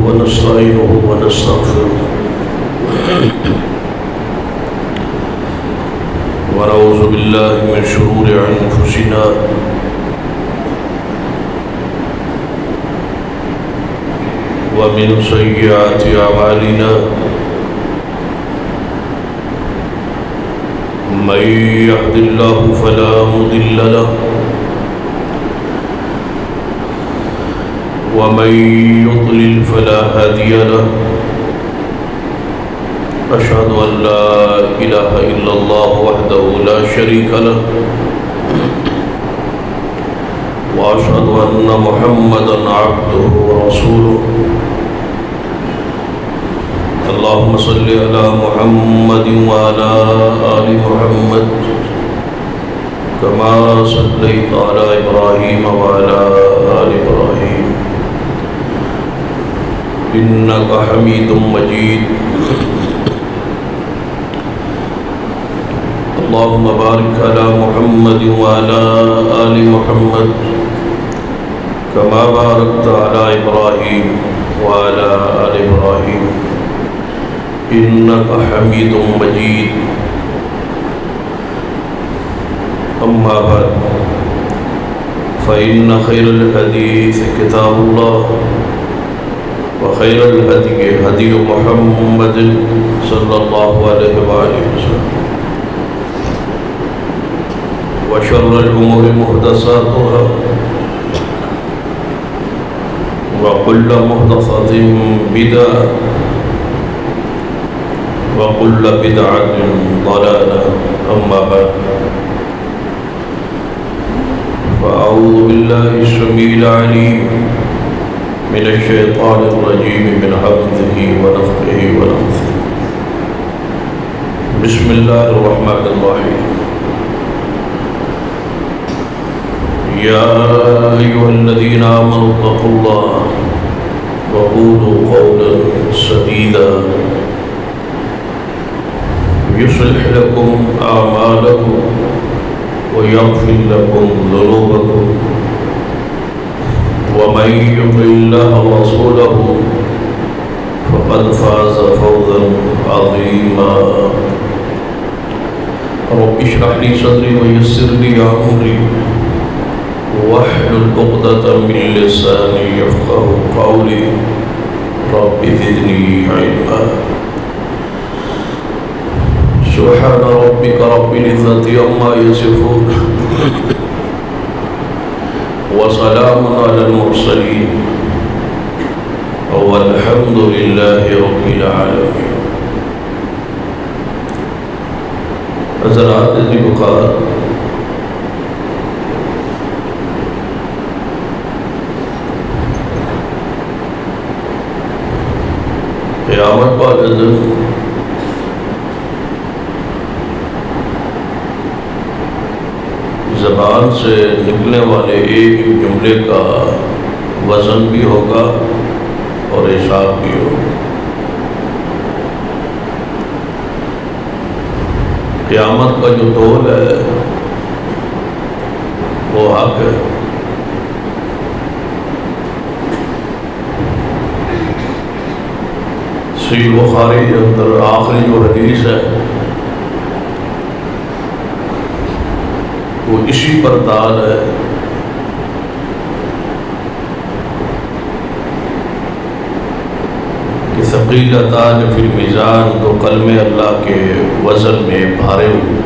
ونستعينه ونستغفره ونعوذ بالله من شرور أنفسنا ومن سيئات أعمالنا من يهد الله فلا مضل له ومن يضلل فلا هادي له أشهد أن لا إله إلا الله وحده لا شريك له وأشهد أن محمدا عبده ورسوله اللهم صل على محمد وعلى آل محمد كما صليت على إبراهيم وعلى آل إبراهيم إنك حميد مجيد اللهم بارك على محمد وعلى آل محمد كما باركت على إبراهيم وعلى آل إبراهيم إنك حميد مجيد أما بعد فإن خير الحديث كتاب الله وخير الهدي هدي محمد صلى الله عليه وآله وسلم وشر الأمور محدثاتها وكل محدثة بدعة وكل بدعة ضلالة أما بعد فأعوذ بالله السميع العليم من الشيطان الرجيم من همزه ونفخه ونفثه بسم الله الرحمن الرحيم يا أيها الذين آمنوا اتقوا الله وقولوا قولا سديدا يصلح لكم أعمالكم ويغفر لكم ذنوبكم ومن يطع الله ورسوله فقد فاز فوزا عظيما رب اشرح لي صدري ويسر لي أمري واحلل عقدة من لساني يفقهوا قولي رب زدني علما سبحان ربك رب العزة عما يصفون وسلام على المرسلين والحمد لله رب العالمين. حضرات وقار قیامت والے دن زبان سے نکلنے والے ایک جملے کا وزن بھی ہوگا اور حساب بھی ہوگا. قیامت کا جو تول ہے وہ حق ہے. صحیح بخاری کے اندر آخری جو حدیث ہے وہ اسی پر دال ہے کہ ثقیلتان فی المیزان، تو کلمے اللہ کے وزن میں بھارے ہوئے،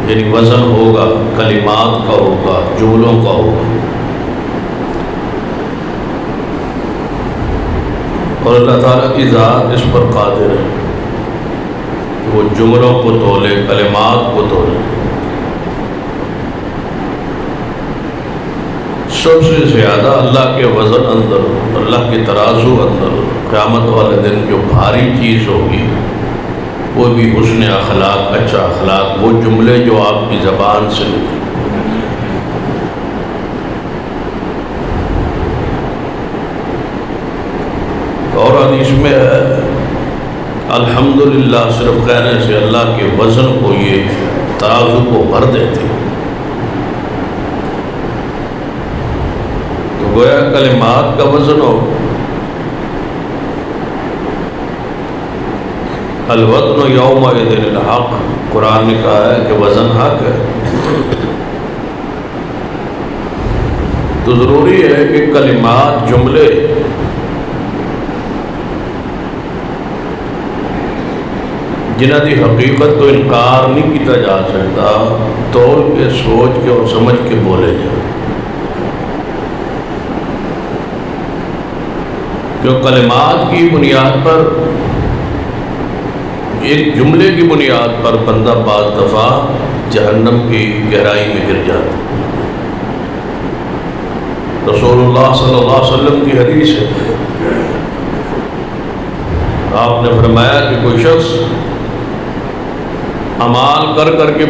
یعنی وزن ہوگا، کلمات کا ہوگا، جملوں کا ہوگا. اور اللہ تعالیٰ کی ذات اس پر قادر ہے کہ وہ جملوں کو تولے، کلمات کو تولے. سب سے زیادہ اللہ کے وزن اندر، اللہ کے ترازو اندر قیامت والے دن جو بھاری چیز ہوگی وہ بھی حسن اخلاق، اچھا اخلاق، وہ جملے جو آپ کی زبان سے نکلیں. اور حدیث میں ہے الحمدللہ صرف کہنے سے اللہ کے وزن کو، یہ ترازو کو بھر دیتے. تو گویا کلمات کا وزن ہو الوزن یومئذ الحق، قرآن نے کہا ہے کہ وزن حق ہے، تو ضروری ہے کہ کلمات، جملے جنہ دی حقیقت تو انکار نہیں کیتا جا سکتا، تول کے، سوچ کے اور سمجھ کے بولے جائیں، جو کلمات کی بنیاد پر، ایک جملے کی بنیاد پر بندہ بعض دفعہ جہنم کی گہرائی میں گر جاتا ہے۔ رسول اللہ صلی اللہ علیہ وسلم کی حدیث ہے، آپ نے فرمایا کہ کوئی شخص اعمال کر کر کے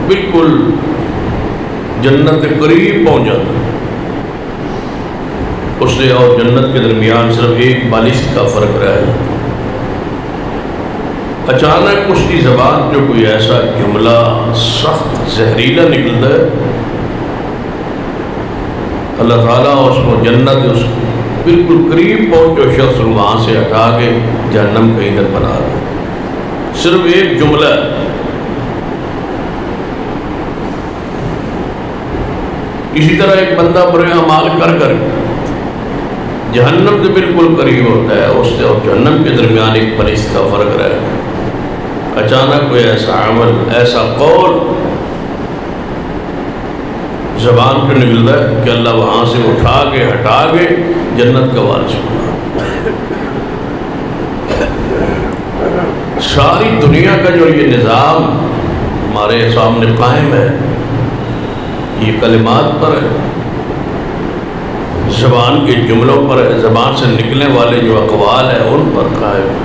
بالکل جنت کے قریب پہنچ جاتا ہے، اس سے اور جنت کے درمیان صرف ایک بالشت کا فرق رہ جاتا ہے، اچانک اس کی زبان جو کوئی ایسا جملہ سخت زہریلا نکلتا ہے، اللہ تعالیٰ اس کو جنت، اس بالکل قریب پہنچے شخص وہاں سے ہٹا کے جہنم کا ایندھن بنا دے، صرف ایک جملہ ہے۔ اسی طرح ایک بندہ برے اعمال کر کر جہنم سے بالکل قریب ہوتا ہے، اس سے اور جہنم کے درمیان ایک بالشت کا فرق رہے گا، اچانک کوئی ایسا عمل، ایسا قول زبان پہ نکلتا ہے کہ اللہ وہاں سے اٹھا کے، ہٹا کے جنت کا وارث بنا۔ ساری دنیا کا جو یہ نظام ہمارے سامنے قائم ہے، یہ کلمات پر ہے، زبان کے جملوں پر ہے، زبان سے نکلنے والے جو اقوال ہیں ان پر قائم ہے۔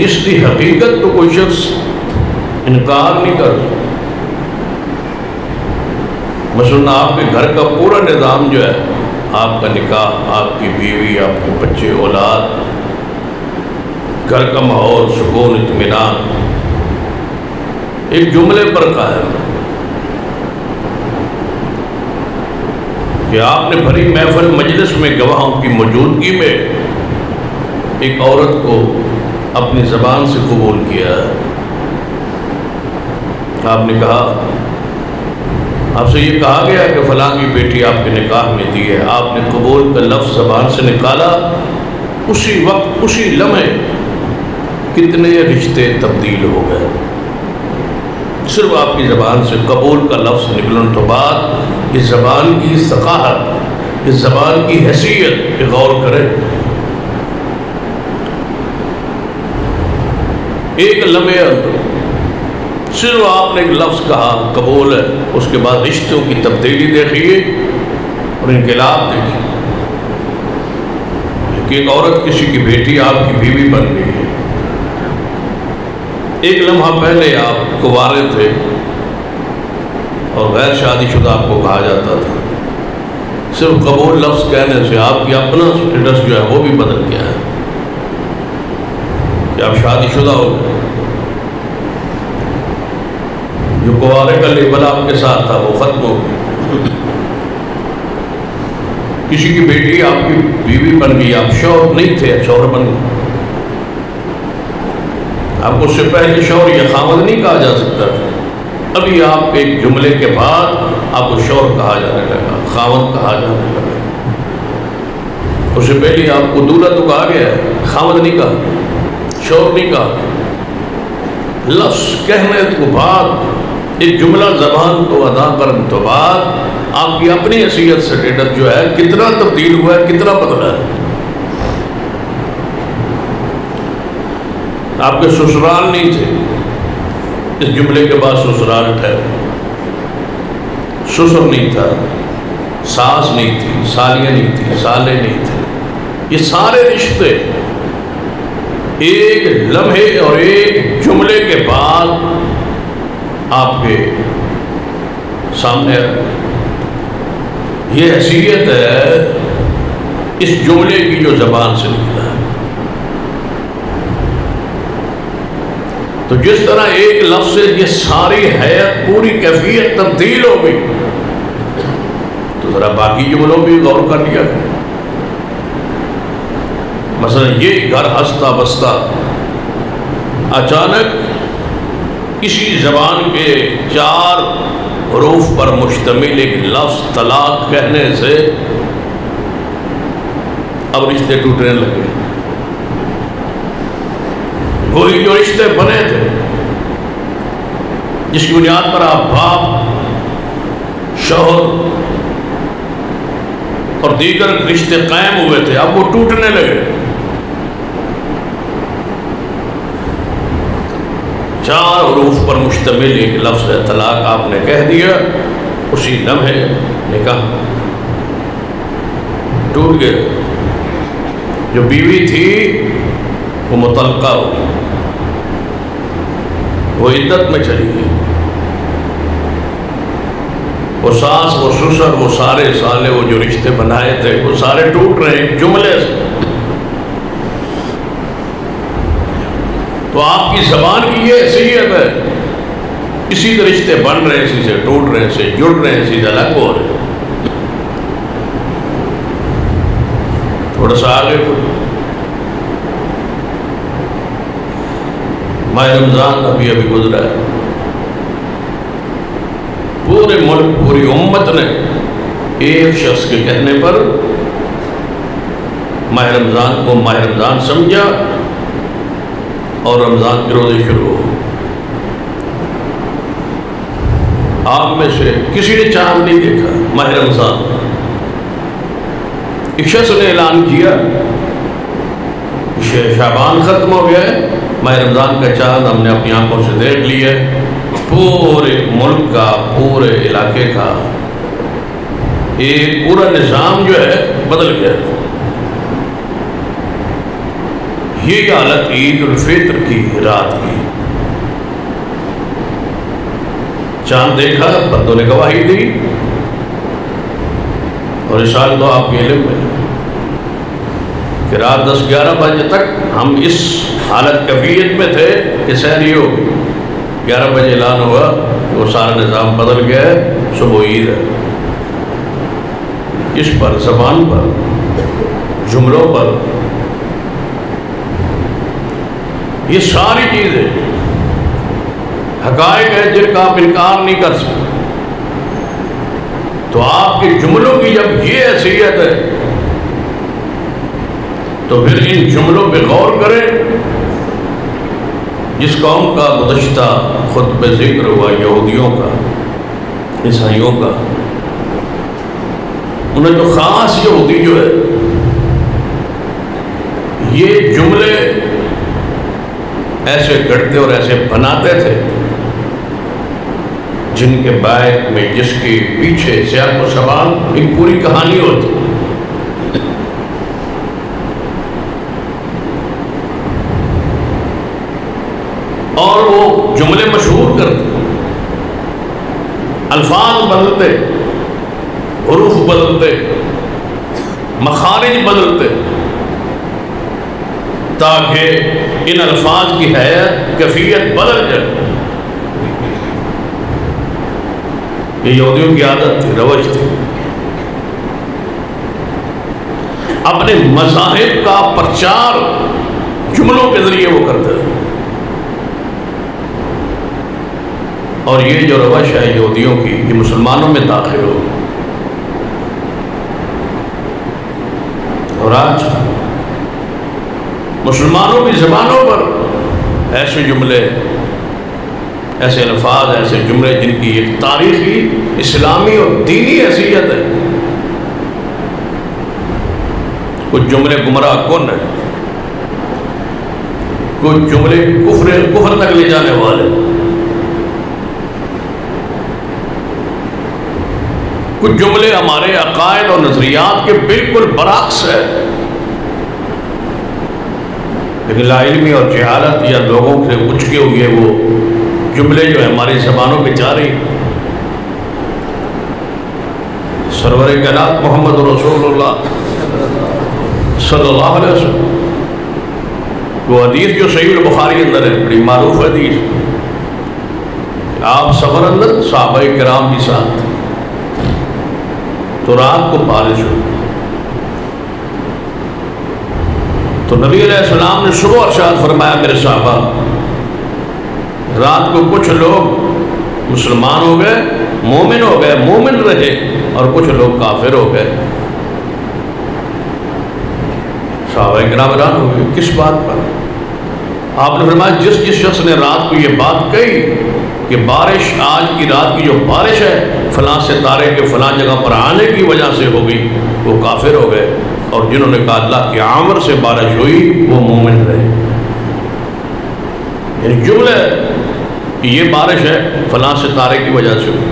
اس کی حقیقت کو کوئی شخص انکار نہیں کر سکتا۔ مثلاً آپ کے گھر کا پورا نظام جو ہے، آپ کا نکاح، آپ کی بیوی، آپ کے بچے، اولاد، گھر کا ماحول، سکون، اطمینان، ایک جملے پر قائم ہے کہ آپ نے بھری محفل مجلس میں گواہوں کی موجودگی میں ایک عورت کو اپنی زبان سے قبول کیا ہے۔ آپ نے کہا، آپ سے یہ کہا گیا کہ فلاں کی بیٹی آپ کے نکاح میں دی ہے، آپ نے قبول کا لفظ زبان سے نکالا، اسی وقت، اسی لمحے کتنے رشتے تبدیل ہو گئے، صرف آپ کی زبان سے قبول کا لفظ نکلنے تو بعد۔ اس زبان کی ثقافت، اس زبان کی حیثیت پہ غور کریں، ایک لمحے اندر صرف آپ نے ایک لفظ کہا، قبول ہے، اس کے بعد رشتوں کی تبدیلی دیکھیے اور انقلاب دیکھیے کہ ایک عورت کسی کی بیٹی آپ کی بیوی بن گئی ہے۔ ایک لمحہ پہلے آپ کنوارے تھے اور غیر شادی شدہ آپ کو کہا جاتا تھا، صرف قبول لفظ کہنے سے آپ کی اپنا سٹیٹس جو ہے وہ بھی بدل گیا ہے کہ آپ شادی شدہ ہو گئے۔ جو کنوارے کا لیبل آپ کے ساتھ تھا وہ ختم ہو گیا، کسی کی بیٹی آپ کی بیوی بن گئی، آپ شوہر نہیں تھے، شوہر بن گئے۔ آپ کو اس سے پہلے شوہر یا خاوند نہیں کہا جا سکتا تھا، ابھی آپ ایک جملے کے بعد آپ کو شوہر کہا جانے لگا، خاوند کہا جانے لگا۔ اس سے پہلے آپ کو دولہا تو کہا گیا ہے، خاوند نہیں کہا، شوہر نہیں کہا۔ لفظ کہنے کے بعد، ایک جملہ زبان کو ادا کرنے کے بعد آپ کی اپنی حیثیت سٹیٹس جو ہے کتنا تبدیل ہوا ہے، کتنا بدلا ہے۔ آپ کے سسرال نہیں تھے، اس جملے کے بعد سسرال ٹھہرے، سسر نہیں تھا، ساس نہیں تھی، سالیاں نہیں تھی، سالے نہیں تھے، یہ سارے رشتے ایک لمحے اور ایک جملے کے بعد آپ کے سامنے یہ حیثیت ہے اس جملے کی جو زبان سے نکلا ہے۔ تو جس طرح ایک لفظ سے یہ ساری حیات، پوری کیفیت تبدیل ہو گئی، تو ذرا باقی جملوں بھی غور کر لیا۔ مثلا یہ گھر ہنستا بستا اچانک کسی زبان کے 4 حروف پر مشتمل ایک لفظ طلاق کہنے سے اب رشتے ٹوٹنے لگے. وہی جو رشتے بنے تھے جس کی بنیاد پر آپ باپ، شوہر اور دیگر رشتے قائم ہوئے تھے، اب وہ ٹوٹنے لگے. 4 حروف پر مشتمل ایک لفظ طلاق آپ نے کہہ دیا، اسی لمحے نکاح ٹوٹ گیا. جو بیوی تھی وہ مطلقہ ہو گئی، وہ عدت میں چلی گئی. وہ ساس، وہ سسر، وہ سارے سالے وہ جو رشتے بنائے تھے وہ سارے ٹوٹ رہے ہیں جملے سے. تو آپ کی زبان کی یہ حیثیت ہے، اسی سے رشتے بن رہے ہیں، اسی سے ٹوٹ رہے ہیں، اسی سے جڑ رہے ہیں، اسی سے الگ ہو رہے ہیں. تھوڑا سا آگے ماہ رمضان ابھی گزرا ہے. پورے ملک، پوری امت نے ایک شخص کے کہنے پر ماہ رمضان کو ماہ رمضان سمجھا اور رمضان کے روزے شروع ہو. آپ میں سے کسی نے چاند نہیں دیکھا ماہ رمضان. ایک شخص نے اعلان کیا شعبان ختم ہو گیا ہے، ماہ رمضان کا چاند ہم نے اپنی آنکھوں سے دیکھ لیا ہے. پورے ملک کا، پورے علاقے کا ایک پورا نظام جو ہے بدل گیا. یہ حالت عید الفطر کی رات کی. چاند دیکھا، بندوں نے گواہی دی، اور اس سال تو آپ کے علم میں کہ رات 10-11 بجے تک ہم اس حالت کیفیت میں تھے کہ سحری ہو گئی. 11 بجے اعلان ہوا کہ وہ سارا نظام بدل گیا ہے، صبح عید ہے. اس پر، زبان پر، جملوں پر، یہ ساری چیزیں حقائق ہیں جن کا آپ انکار نہیں کر سکتے. تو آپ کے جملوں کی جب یہ حیثیت ہے تو پھر ان جملوں پہ غور کریں. جس قوم کا گزشتہ خطبہ ذکر ہوا، یہودیوں کا، عیسائیوں کا، انہیں جو خاص یہودی جو ہے یہ جملے ایسے گھڑتے اور ایسے بناتے تھے جن کے بیک میں، جس کے پیچھے سیاق و سباق ایک پوری کہانی ہوتی. اور وہ جملے مشہور کرتے، الفاظ بدلتے، حروف بدلتے، مخارج بدلتے، تاکہ ان الفاظ کی حیت، کیفیت بدل جائے. یہ یہودیوں کی عادت تھی، روش تھی. اپنے مذاہب کا پرچار جملوں کے ذریعے وہ کرتے تھے. اور یہ جو روش ہے یہودیوں کی، یہ مسلمانوں میں داخل ہو. اور آج مسلمانوں کی زبانوں پر ایسے جملے، ایسے الفاظ، ایسے جملے جن کی ایک تاریخی، اسلامی اور دینی حیثیت ہے. کچھ جملے گمراہ کن ہیں، کچھ جملے کفر تک لے جانے والے، کچھ جملے ہمارے عقائد اور نظریات کے بالکل برعکس ہے. لیکن لا علمی اور جہالت یا لوگوں سے اچکے ہوئے وہ جملے جو ہیں ہماری زبانوں پہ جاری. سرور کائنات محمد رسول اللہ صلی اللہ علیہ وسلم، وہ حدیث جو صحیح البخاری اندر ہے، بڑی معروف حدیث، آپ سفر اندر صحابہ کرام کے ساتھ تو رات کو بارش ہوئی، تو تو نبی علیہ السلام نے صبح ارشاد فرمایا میرے صحابہ، رات کو کچھ لوگ مسلمان ہو گئے، مومن ہو گئے، مومن رہے، اور کچھ لوگ کافر ہو گئے۔ صحابہ کرام حیران ہو گئے، کس بات پر؟ آپ نے فرمایا جس شخص نے رات کو یہ بات کہی کہ بارش، آج کی رات کی جو بارش ہے فلاں ستارے کے فلاں جگہ پر آنے کی وجہ سے ہو گئی، وہ کافر ہو گئے، اور جنہوں نے کہا اللہ کے آمر سے بارش ہوئی وہ مومن رہے۔ یعنی جملہ کہ یہ بارش ہے فلاں ستارے کی وجہ سے ہوئی،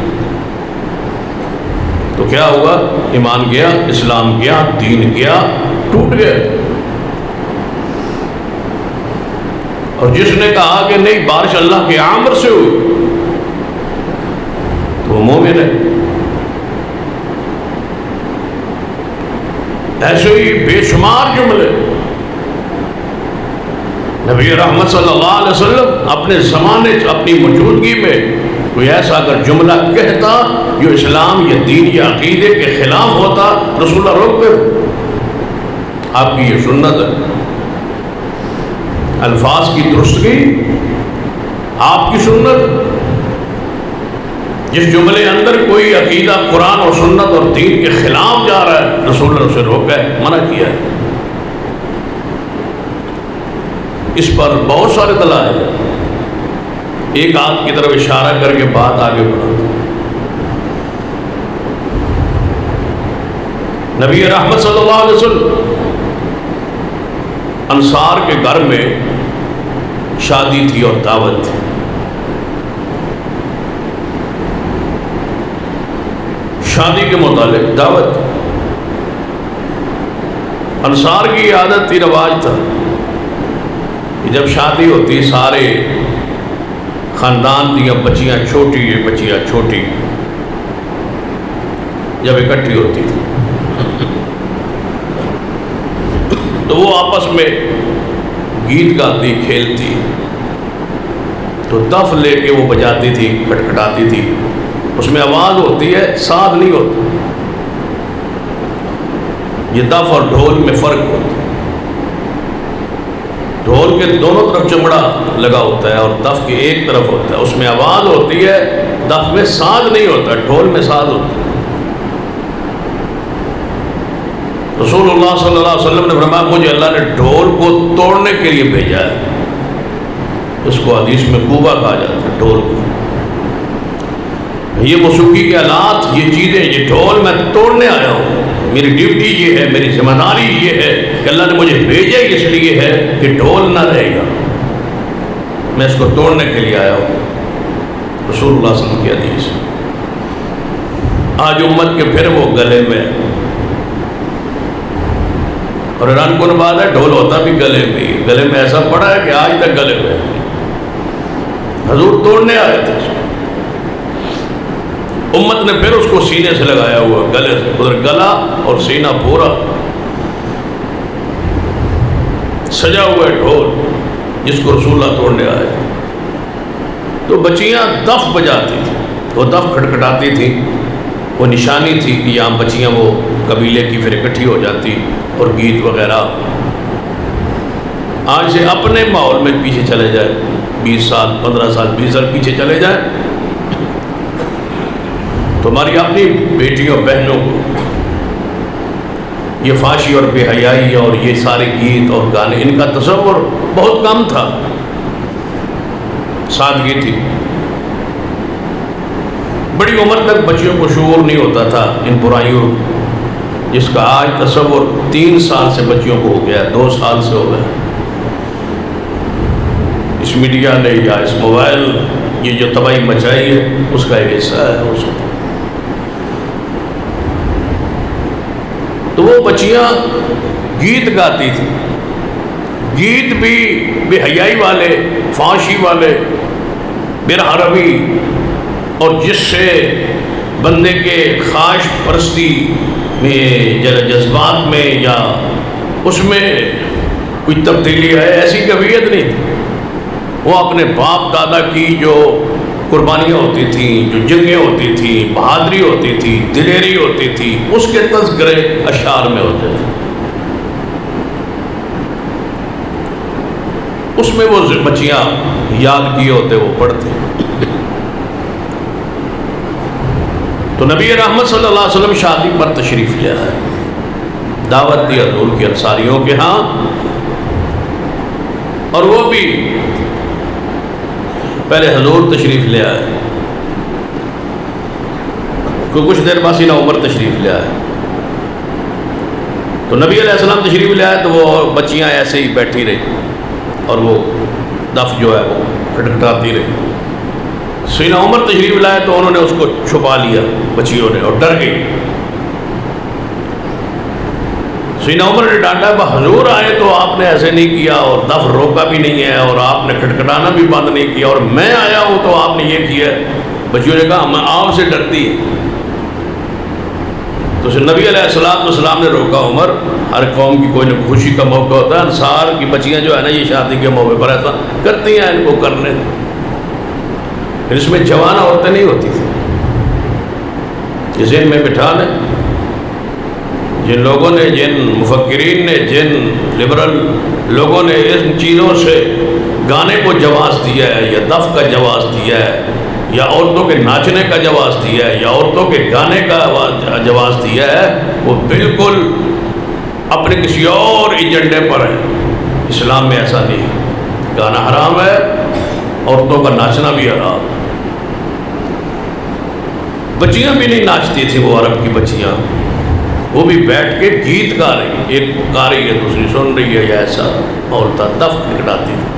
تو کیا ہوا؟ ایمان گیا، اسلام گیا، دین گیا، ٹوٹ گیا۔ اور جس نے کہا کہ نہیں بارش اللہ کے آمر سے ہوئی تو وہ مومن ہے۔ ایسے ہی بے شمار جملے نبی رحمت صلی اللہ علیہ وسلم اپنے زمانے اپنی موجودگی میں کوئی ایسا اگر جملہ کہتا جو اسلام یا دین یا عقیدے کے خلاف ہوتا، رسول اللہ روکتے۔ آپ کی یہ سنت ہے، الفاظ کی درستگی آپ کی سنت۔ جس جملے اندر کوئی عقیدہ قرآن اور سنت اور دین کے خلاف جا رہا ہے، رسول اللہ نے اسے روکا ہے، منع کیا ہے۔ اس پر بہت سارے دلائل ہیں، ایک ہاتھ کی طرف اشارہ کر کے بات آگے بڑھاتا۔ نبی رحمت صلی اللہ علیہ وسلم انصار کے گھر میں شادی تھی اور دعوت تھی۔ شادی کے متعلق دعوت تھی۔ انصار کی عادت تھی، رواج تھا کہ جب شادی ہوتی سارے خاندان دیا بچیاں چھوٹی، یہ بچیاں چھوٹی جب اکٹھی ہوتی تھی تو وہ آپس میں گیت گاتی، کھیلتی، تو دف لے کے وہ بجاتی تھی، کھٹکھٹاتی تھی، اس میں آواز ہوتی ہے، ساز نہیں ہوتا۔ یہ دف اور ڈھول میں فرق ہوتا ہے، ڈھول کے دونوں طرف چمڑا لگا ہوتا ہے اور دف کے ایک طرف ہوتا ہے، اس میں آواز ہوتی ہے، دف میں ساز نہیں ہوتا، ڈھول میں ساز ہوتا ہے۔ رسول اللہ صلی اللہ علیہ وسلم نے فرمایا مجھے اللہ نے ڈھول کو توڑنے کے لیے بھیجا ہے۔ اس کو حدیث میں کوبا کہا جاتا ہے، ڈھول کو۔ یہ موسیقی کے آلات، یہ چیزیں، یہ ڈھول میں توڑنے آیا ہوں، میری ڈیوٹی یہ ہے، میری ذمہ داری یہ ہے کہ اللہ نے مجھے بھیجا اس لیے ہے کہ ڈھول نہ رہے گا، میں اس کو توڑنے کے لیے آیا ہوں۔ رسول اللہ صلی اللہ علیہ وسلم کی حدیث۔ آج امت کے پھر وہ گلے میں، اور حیران کن بات ہے ڈھول ہوتا بھی گلے میں، گلے میں ایسا پڑا ہے کہ آج تک گلے میں۔ حضور توڑنے آئے تھے، امت نے پھر اس کو سینے سے لگایا ہوا، گلے سے، ادھر گلا اور سینہ پورا سجا ہوا ہے ڈھول، جس کو رسول اللہ توڑنے آئے۔ تو بچیاں دف بجاتی تھیں، وہ دف کھٹکھٹاتی تھیں، وہ نشانی تھی کہ یہاں بچیاں وہ قبیلے کی پھر اکٹھی ہو جاتی اور گیت وغیرہ۔ آج سے اپنے ماحول میں پیچھے چلے جائے، 20 سال 15 سال 20 سال پیچھے چلے جائیں تو ہماری اپنی بیٹیوں بہنوں کو یہ فحاشی اور بے حیائی اور یہ سارے گیت اور گانے، ان کا تصور بہت کم تھا، سادگی تھی۔ بڑی عمر تک بچیوں کو شعور نہیں ہوتا تھا ان برائیوں، جس کا آج تصور 3 سال سے بچیوں کو ہو گیا، 2 سال سے ہو گیا۔ اس میڈیا نے یا اس موبائل یہ جو تباہی مچائی ہے اس کا ایک حصہ ہے اس کو۔ تو وہ بچیاں گیت گاتی تھیں، گیت بھی بے حیائی والے، فحاشی والے، برحربی، اور جس سے بندے کے خواہش پرستی میں، جذبات میں یا اس میں کوئی تبدیلی آئے، ایسی کیفیت نہیں تھی۔ وہ اپنے باپ دادا کی جو قربانیاں ہوتی تھیں، جو جنگیں ہوتی تھیں، بہادری ہوتی تھی، دلیری ہوتی تھی، اس کے تذکرے اشعار میں ہوتے تھے۔ اس میں وہ بچیاں یاد کیے ہوتے وہ پڑھتے. تو نبی رحمت صلی اللہ علیہ وسلم شادی پر تشریف لے آئے, دعوت دی حضور کی انصاریوں کے ہاں, اور وہ بھی پہلے حضور تشریف لے آئے, کچھ دیر بعد سیدنا عمر تشریف لے آئے. تو نبی علیہ السلام تشریف لے آئے تو وہ بچیاں ایسے ہی بیٹھی رہی اور وہ دف جو ہے وہ کھٹکھٹاتی رہی. سیدنا عمر تشریف لائے تو انہوں نے اس کو چھپا لیا بچیوں نے, اور ڈر گئی. سیدنا عمر نے ڈانٹا, حضور آئے تو آپ نے ایسے نہیں کیا اور دف روکا بھی نہیں ہے اور آپ نے کھٹکھٹانا بھی بند نہیں کیا, اور میں آیا ہوں تو آپ نے یہ کیا. بچیوں نے کہا میں آپ سے ڈرتی ہے. تو نبی علیہ السلام نے روکا, عمر ہر قوم کی کوئی نہ خوشی کا موقع ہوتا ہے, انصار کی بچیاں جو ہے نا یہ شادی کے موقع پر ایسا کرتی ہیں, ان کو کرنے دیں. پھر اس میں جوان عورتیں نہیں ہوتی تھیں. یہ ذہن میں بٹھا لیں, جن لوگوں نے, جن مفکرین نے, جن لبرل لوگوں نے ان چیزوں سے گانے کو جواز دیا ہے یا دف کا جواز دیا ہے یا عورتوں کے ناچنے کا جواز دیا ہے یا عورتوں کے گانے کا جواز دیا ہے, وہ بالکل اپنے کسی اور ایجنڈے پر ہے. اسلام میں ایسا نہیں. گانا حرام ہے, عورتوں کا ناچنا بھی حرام. بچیاں بھی نہیں ناچتی تھیں, وہ عرب کی بچیاں, وہ بھی بیٹھ کے گیت گا رہی, ایک گا رہی ہے دوسری سن رہی ہے, یا ایسا عورتیں دف نکلاتی تھی.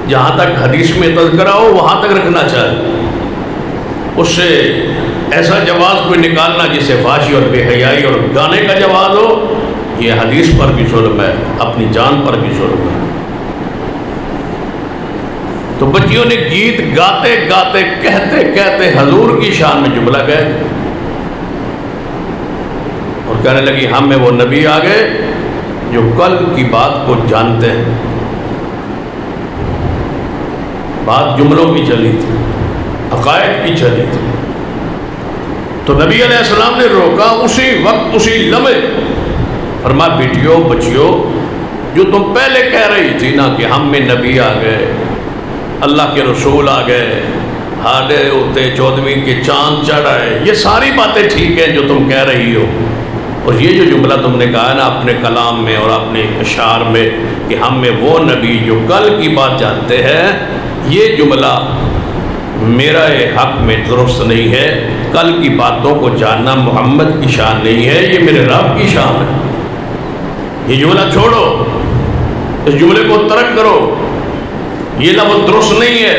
جہاں تک حدیث میں تذکرہ ہو وہاں تک رکھنا چاہیے. اس سے ایسا جواز کوئی نکالنا جس سے فحاشی اور بے حیائی اور گانے کا جواز ہو, یہ حدیث پر بھی ظلم ہے, اپنی جان پر بھی ظلم ہے. تو بچیوں نے گیت گاتے گاتے کہتے کہتے حضور کی شان میں جملہ گئے اور کہنے لگی ہم میں وہ نبی آ گئے جو کل کی بات کو جانتے ہیں. بات جملوں کی چلی تھی, عقائد کی چلی تھی. تو نبی علیہ السلام نے روکا اسی وقت, اسی لمحے, فرمایا بیٹیوں بچیوں, جو تم پہلے کہہ رہی تھی نا کہ ہم میں نبی آ گئے, اللہ کے رسول آ گئے, ہاڈے ہوتے 14ویں کے چاند چڑھ آئے, یہ ساری باتیں ٹھیک ہیں جو تم کہہ رہی ہو, اور یہ جو جملہ تم نے کہا ہے نا اپنے کلام میں اور اپنے اشعار میں کہ ہم میں وہ نبی جو کل کی بات جانتے ہیں, یہ جملہ میرا حق میں درست نہیں ہے. کل کی باتوں کو جاننا محمد کی شان نہیں ہے, یہ میرے رب کی شان ہے. یہ جملہ چھوڑو, اس جملے کو ترک کرو, یہ لفظ درست نہیں ہے.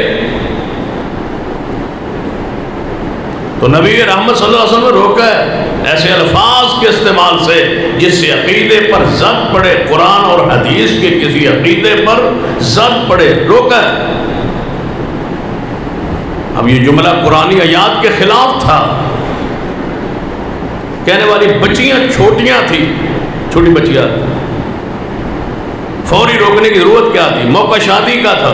تو نبی رحمت صلی اللہ علیہ وسلم نے روکا ہے ایسے الفاظ کے استعمال سے جس سے عقیدے پر زد پڑے, قرآن اور حدیث کے کسی عقیدے پر زد پڑے, روکا ہے. اب یہ جملہ قرآنی آیات کے خلاف تھا. کہنے والی بچیاں چھوٹیاں تھیں, چھوٹی بچیاں, فوری روکنے کی ضرورت کیا تھی؟ موقع شادی کا تھا.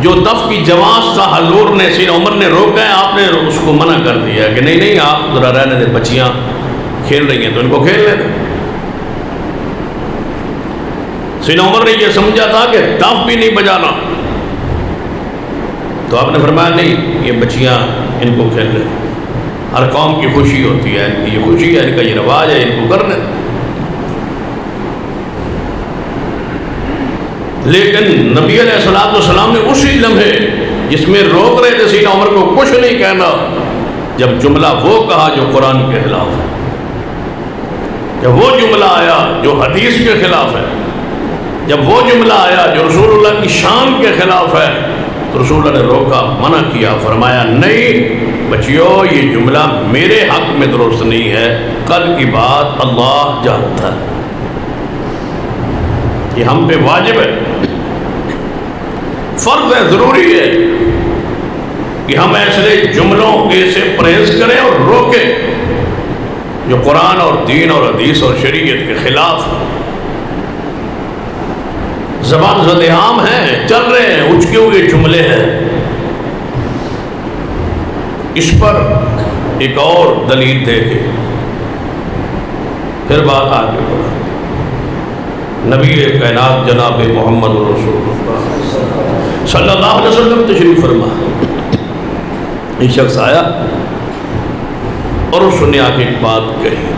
جو دف کی جواز تھا حضور نے, سیدنا عمر نے روکا ہے, آپ نے اس کو منع کر دیا کہ نہیں نہیں آپ ذرا رہنے دیں, بچیاں کھیل رہی ہیں تو ان کو کھیلنے دیں. سیدنا عمر نے یہ سمجھا تھا کہ دف بھی نہیں بجانا, تو آپ نے فرمایا نہیں یہ بچیاں ان کو کھیلنے دیں, ہر قوم کی خوشی ہوتی ہے, ان کی یہ خوشی ہے, ان کا یہ رواج ہے, ان کو کرنے دیں. لیکن نبی علیہ السلام نے اسی لمحے جس میں روک رہے تھے سیدنا عمر کو کچھ نہیں کہنا, جب جملہ وہ کہا جو قرآن کے خلاف ہے, جب وہ جملہ آیا جو حدیث کے خلاف ہے, جب وہ جملہ آیا جو رسول اللہ کی شان کے خلاف ہے, تو رسول اللہ نے روکا, منع کیا, فرمایا نہیں بچیو یہ جملہ میرے حق میں درست نہیں ہے, کل کی بات اللہ جانتا ہے. یہ ہم پہ واجب ہے, فرض ہے, ضروری ہے کہ ہم ایسے جملوں سے پرہیز کریں اور روکیں جو قرآن اور دین اور حدیث اور شریعت کے خلاف ہیں. زبان زد عام ہیں, چل رہے ہیں, اچکے ہوئے جملے ہیں. اس پر ایک اور دلیل دے کے پھر بات آگے بڑھا. نبی کائنات جناب محمد رسول اللہ صلی اللہ علیہ وسلم تشریف فرما. ایک شخص آیا اور اس نے آ کے ایک بات کہی.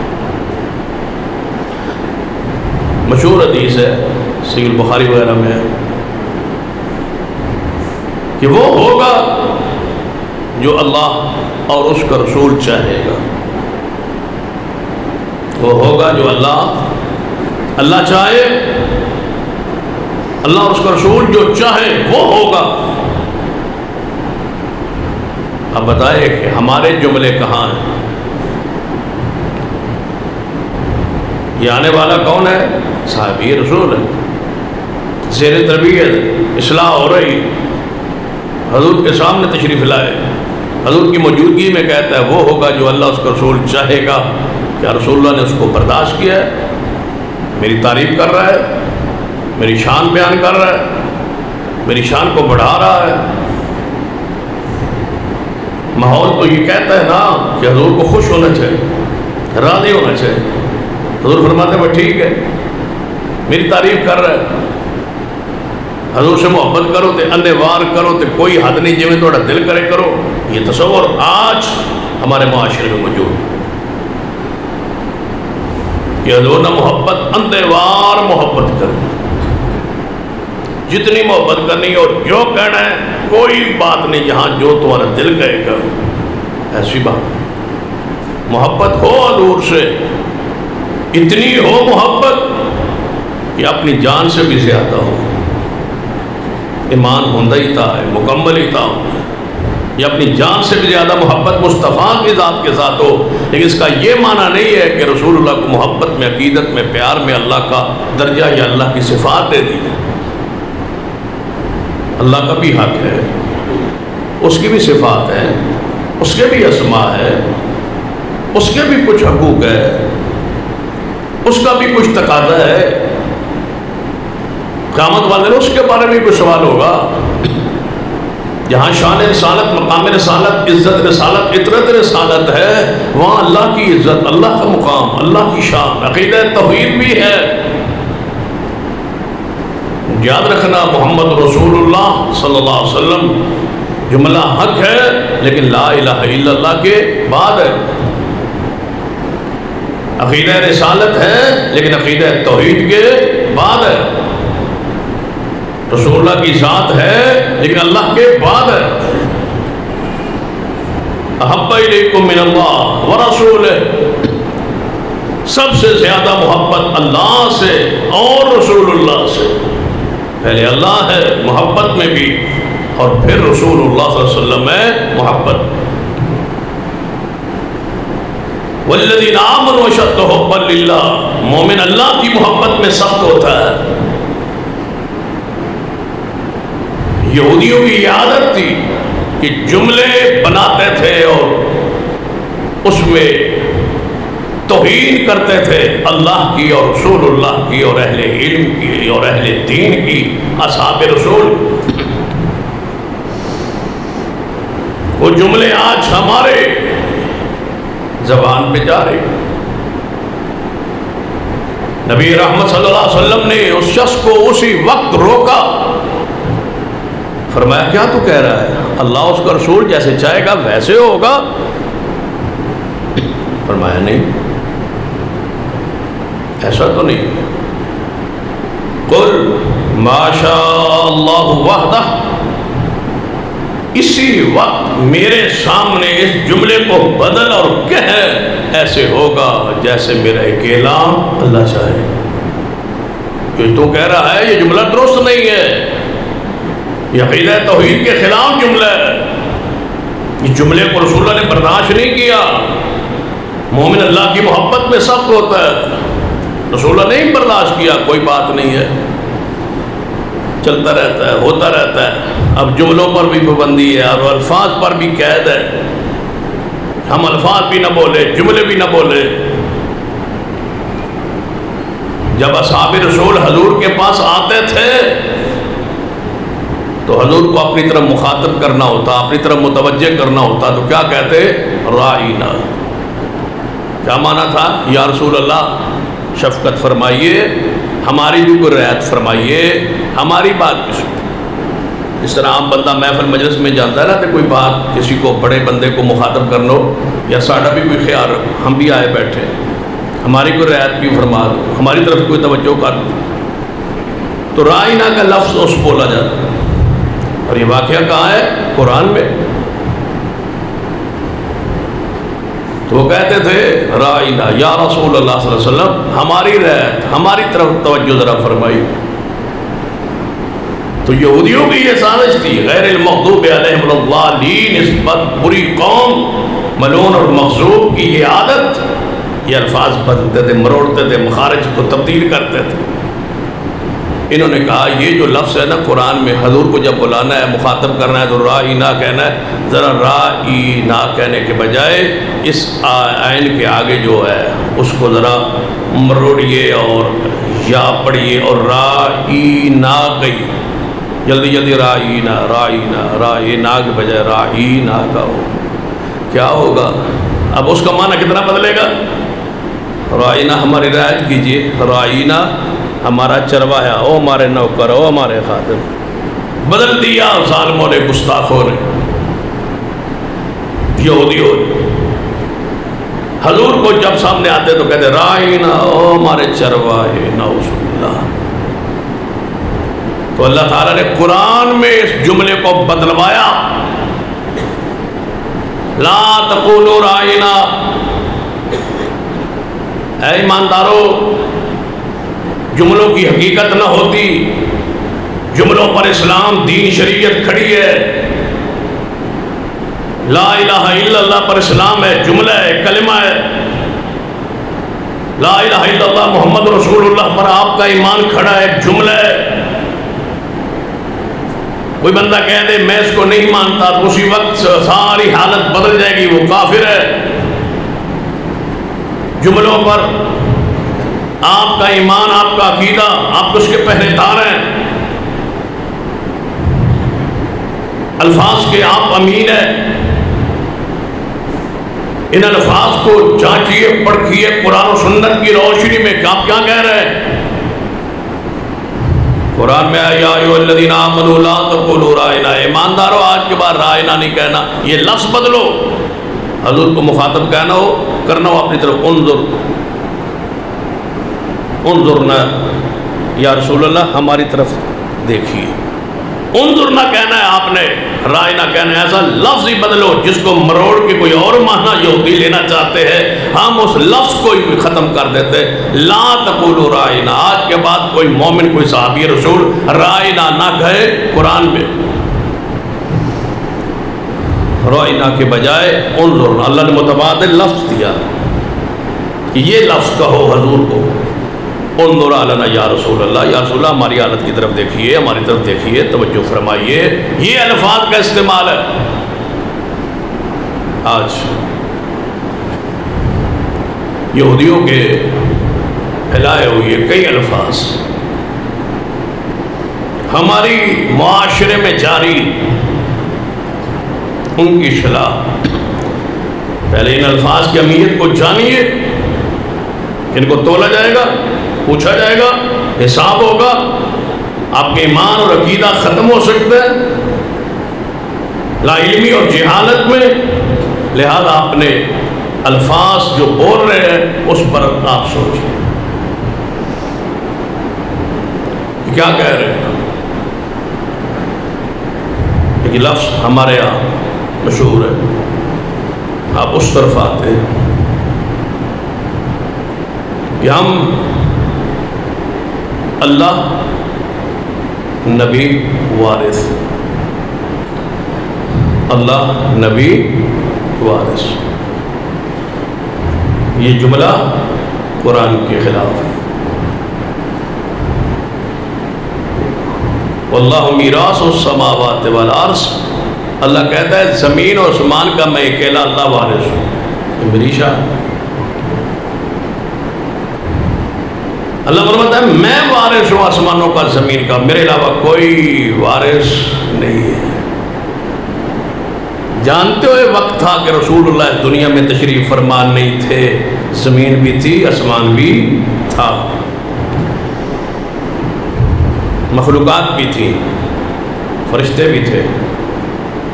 مشہور حدیث ہے، صحیح البخاری وغیرہ میں ہے کہ وہ ہوگا جو اللہ اور اس کا رسول چاہے گا. وہ ہوگا جو اللہ چاہے، اللہ اور اس کا رسول جو چاہے وہ ہوگا. اب بتائے کہ ہمارے جملے کہاں ہیں؟ یہ آنے والا کون ہے؟ صحابی رسول ہے، زیر تربیت اصلاح ہو رہی، حضور کے سامنے تشریف لائے، حضور کی موجودگی میں کہتا ہے وہ ہوگا جو اللہ اس کا رسول چاہے گا. کیا رسول اللہ نے اس کو برداشت کیا ہے؟ میری تعریف کر رہا ہے، میری شان بیان کر رہا ہے، میری شان کو بڑھا رہا ہے. ماحول تو یہ کہتا ہے نا کہ حضور کو خوش ہونا چاہیے، راضی ہونا چاہیے. حضور فرماتے ہیں وہ ٹھیک ہے، میری تعریف کر رہا ہے، حضور سے محبت کرو تے اندے وار کرو تے کوئی حد نہیں، جی میں تھوڑا دل کرے کرو. یہ تصور آج ہمارے معاشرے میں موجود ہے کہ حضور نہ محبت اندے وار محبت کرنی، جتنی محبت کرنی اور جو کہنا ہے کوئی بات نہیں، جہاں جو تمہارا دل کہے گا. ایسی بات محبت ہو حضور سے، اتنی ہو محبت کہ اپنی جان سے بھی زیادہ ہو. ایمان ہوندہ ہی تھا، مکمل ہی تھا، یہ اپنی جان سے بھی زیادہ محبت مصطفیٰ کی ذات کے ساتھ ہو. لیکن اس کا یہ معنی نہیں ہے کہ رسول اللہ کو محبت میں، عقیدت میں، پیار میں اللہ کا درجہ یا اللہ کی صفات دے دی. اللہ کا بھی حق ہے، اس کی بھی صفات ہے، اس کے بھی اسماء ہے، اس کے بھی کچھ حقوق ہے، اس کا بھی کچھ تقاضا ہے. قیامت والے نے اس کے بارے میں کوئی سوال ہوگا. جہاں شان رسالت، مقام رسالت، عزت رسالت، عطرت رسالت ہے، وہاں اللہ کی عزت، اللہ کا مقام، اللہ کی شان، عقیدہ توحید بھی ہے. یاد رکھنا محمد رسول اللہ صلی اللہ علیہ وسلم جملہ حق ہے، لیکن لا الہ الا اللہ کے بعد ہے. عقیدہ رسالت ہے لیکن عقیدہ توحید کے بعد ہے. رسول اللہ کی ذات ہے لیکن اللہ کے بعد ہے. احب الیکم من اللہ ورسولہ، سب سے زیادہ محبت اللہ سے اور رسول اللہ سے. پہلے اللہ ہے محبت میں بھی، اور پھر رسول اللہ صلی اللہ علیہ وسلم میں محبت. والذین آمنوا اشد حبا للہ، مومن اللہ کی محبت میں سخت ہوتا ہے. یہودیوں کی یہ عادت تھی کہ جملے بناتے تھے اور اس میں توہین کرتے تھے اللہ کی اور رسول اللہ کی اور اہل علم کی اور اہل دین کی، اصحاب رسول. وہ جملے آج ہمارے زبان پہ جا رہے. نبی رحمت صلی اللہ علیہ وسلم نے اس شخص کو اسی وقت روکا، فرمایا کیا تو کہہ رہا ہے؟ اللہ اس کا رسول جیسے چاہے گا ویسے ہوگا. فرمایا نہیں، ایسا تو نہیں. قل ما شاء اللہ وحدہ، اسی وقت میرے سامنے اس جملے کو بدل اور کہہ ایسے ہوگا جیسے میرا اکیلا اللہ چاہے. جو تو کہہ رہا ہے یہ جملہ درست نہیں ہے، یہ عقیدہ توحید کے خلاف جملہ ہے. اس جملے کو رسول اللہ نے برداشت نہیں کیا. مومن اللہ کی محبت میں سخت ہوتا ہے، رسول اللہ نے نہیں برداشت کیا. کوئی بات نہیں ہے، چلتا رہتا ہے، ہوتا رہتا ہے. اب جملوں پر بھی پابندی ہے اور الفاظ پر بھی قید ہے. ہم الفاظ بھی نہ بولے، جملے بھی نہ بولے. جب اصحاب رسول حضور کے پاس آتے تھے تو حضور کو اپنی طرف مخاطب کرنا ہوتا، اپنی طرف متوجہ کرنا ہوتا، تو کیا کہتے؟ رائینا. کیا معنی تھا؟ یا رسول اللہ شفقت فرمائیے، ہماری بھی کوئی رعایت فرمائیے، ہماری بات بھی سنیے۔ اس طرح عام بندہ محفل مجلس میں جاتا ہے نا تو کوئی بات کسی کو بڑے بندے کو مخاطب کر لو یا ساڑھا بھی کوئی خیال رکھو، ہم بھی آئے بیٹھے ہماری کوئی رعایت بھی فرما دو، ہماری طرف کوئی توجہ کر دو، تو رائنا کا لفظ اس بولا جاتا ہے۔ اور یہ واقعہ کہاں ہے؟ قرآن میں۔ تو وہ کہتے تھے رائنا یا رسول اللہ صلی اللہ علیہ وسلم، ہماری رعایت، ہماری طرف توجہ ذرا فرمائی۔ تو یہودیوں کی یہ سازش تھی، غیر المغضوب علیہم الضالین، اس بری قوم ملعون اور مغضوب کی یہ عادت، یہ الفاظ بدلتے تھے، مروڑتے تھے، مخارج کو تبدیل کرتے تھے۔ انہوں نے کہا یہ جو لفظ ہے نا قرآن میں، حضور کو جب بلانا ہے، مخاطب کرنا ہے تو رائنا کہنا ہے، ذرا رائنا کہنے کے بجائے اس عین کے آگے جو ہے اس کو ذرا مروڑیے اور یا پڑھیے، اور رائنا گئی جلدی جلدی، رائنا رائنا رائنا کے بجائے رائنا کا ہو، کیا ہوگا؟ اب اس کا معنی کتنا بدلے گا؟ رائنا ہماری رعایت کیجئے، رائنا ہمارا چرواہا، او ہمارے نوکر، او ہمارے خادم، بدل دیا ظالموں نے، گستاخوں نے، یہودیوں نے۔ حضور کو جب سامنے آتے تو کہتے رائنا، او ہمارے چرواہے، نعوذ باللہ۔ تو اللہ تعالیٰ نے قرآن میں اس جملے کو بدلوایا، لا تقولوا رائنا، اے ایماندارو، جملوں کی حقیقت نہ ہوتی، جملوں پر اسلام دین شریعت کھڑی ہے، لا الہ الا اللہ پر اسلام ہے، جملہ ہے، کلمہ ہے، لا الہ الا اللہ محمد رسول اللہ پر آپ کا ایمان کھڑا ہے، جملہ ہے۔ کوئی بندہ کہہ دے میں اس کو نہیں مانتا تو اسی وقت ساری حالت بدل جائے گی، وہ کافر ہے۔ جملوں پر آپ کا ایمان، آپ کا عقیدہ، آپ اس کے پہرے دار ہیں، الفاظ کے آپ امین ہیں۔ ان الفاظ کو جانچیے، پرکھیے قرآن و سنت کی روشنی میں کہ آپ کیا کہہ رہے ہیں۔ قرآن میں یا ایھا الذین آمنوا لا تقولوا رائنا، ایماندارو آج کے بعد رائنا نہیں کہنا، یہ لفظ بدلو۔ حضور کو مخاطب کہنا ہو، کرنا ہو اپنی طرف، انظرنا یا رسول اللہ، ہماری طرف دیکھیے۔ انظرنا کہنا ہے آپ نے، رائنا کہنا ہے، ایسا لفظ ہی بدلو جس کو مروڑ کے کوئی اور معنی یہودی لینا چاہتے ہیں، ہم اس لفظ کو ہی ختم کر دیتے۔ لا تقولوا رائنا، آج کے بعد کوئی مومن، کوئی صحابی رسول رائنا نہ کہے قرآن میں، رائنا کے بجائے انظرنا۔ اللہ نے متبادل لفظ دیا کہ یہ لفظ کہو حضور کو، انظر علینا یا رسول اللہ، یا رسول اللہ ہماری حالت کی طرف دیکھیے، ہماری طرف دیکھیے، توجہ فرمائیے۔ یہ الفاظ کا استعمال ہے۔ آج یہودیوں کے پھیلائے ہوئے کئی الفاظ ہماری معاشرے میں جاری، ان کی اصلاح۔ پہلے ان الفاظ کی اہمیت کو جانیے، ان کو تولا جائے گا، پوچھا جائے گا، حساب ہوگا، آپ کے ایمان اور عقیدہ ختم ہو سکتا ہے لا علمی اور جہالت میں، لہذا آپ نے الفاظ جو بول رہے ہیں اس پر آپ سوچیں کیا کہہ رہے ہیں۔ ایک لفظ ہمارے یہاں مشہور ہے، آپ اس طرف آتے ہیں کہ ہم اللہ، نبی، وارث، اللہ، نبی، وارث، یہ جملہ قرآن کے خلاف ہے۔ واللہ میراث السماوات والارض، اللہ کہتا ہے زمین اور آسمان کا میں اکیلا اللہ وارث ہوں، یہ میری شان۔ اللہ فرماتا ہے میں وارث ہوں آسمانوں کا، زمین کا، میرے علاوہ کوئی وارث نہیں ہے۔ جانتے ہوئے وقت تھا کہ رسول اللہ اس دنیا میں تشریف فرمان نہیں تھے، زمین بھی تھی، آسمان بھی تھا، مخلوقات بھی تھیں، فرشتے بھی تھے،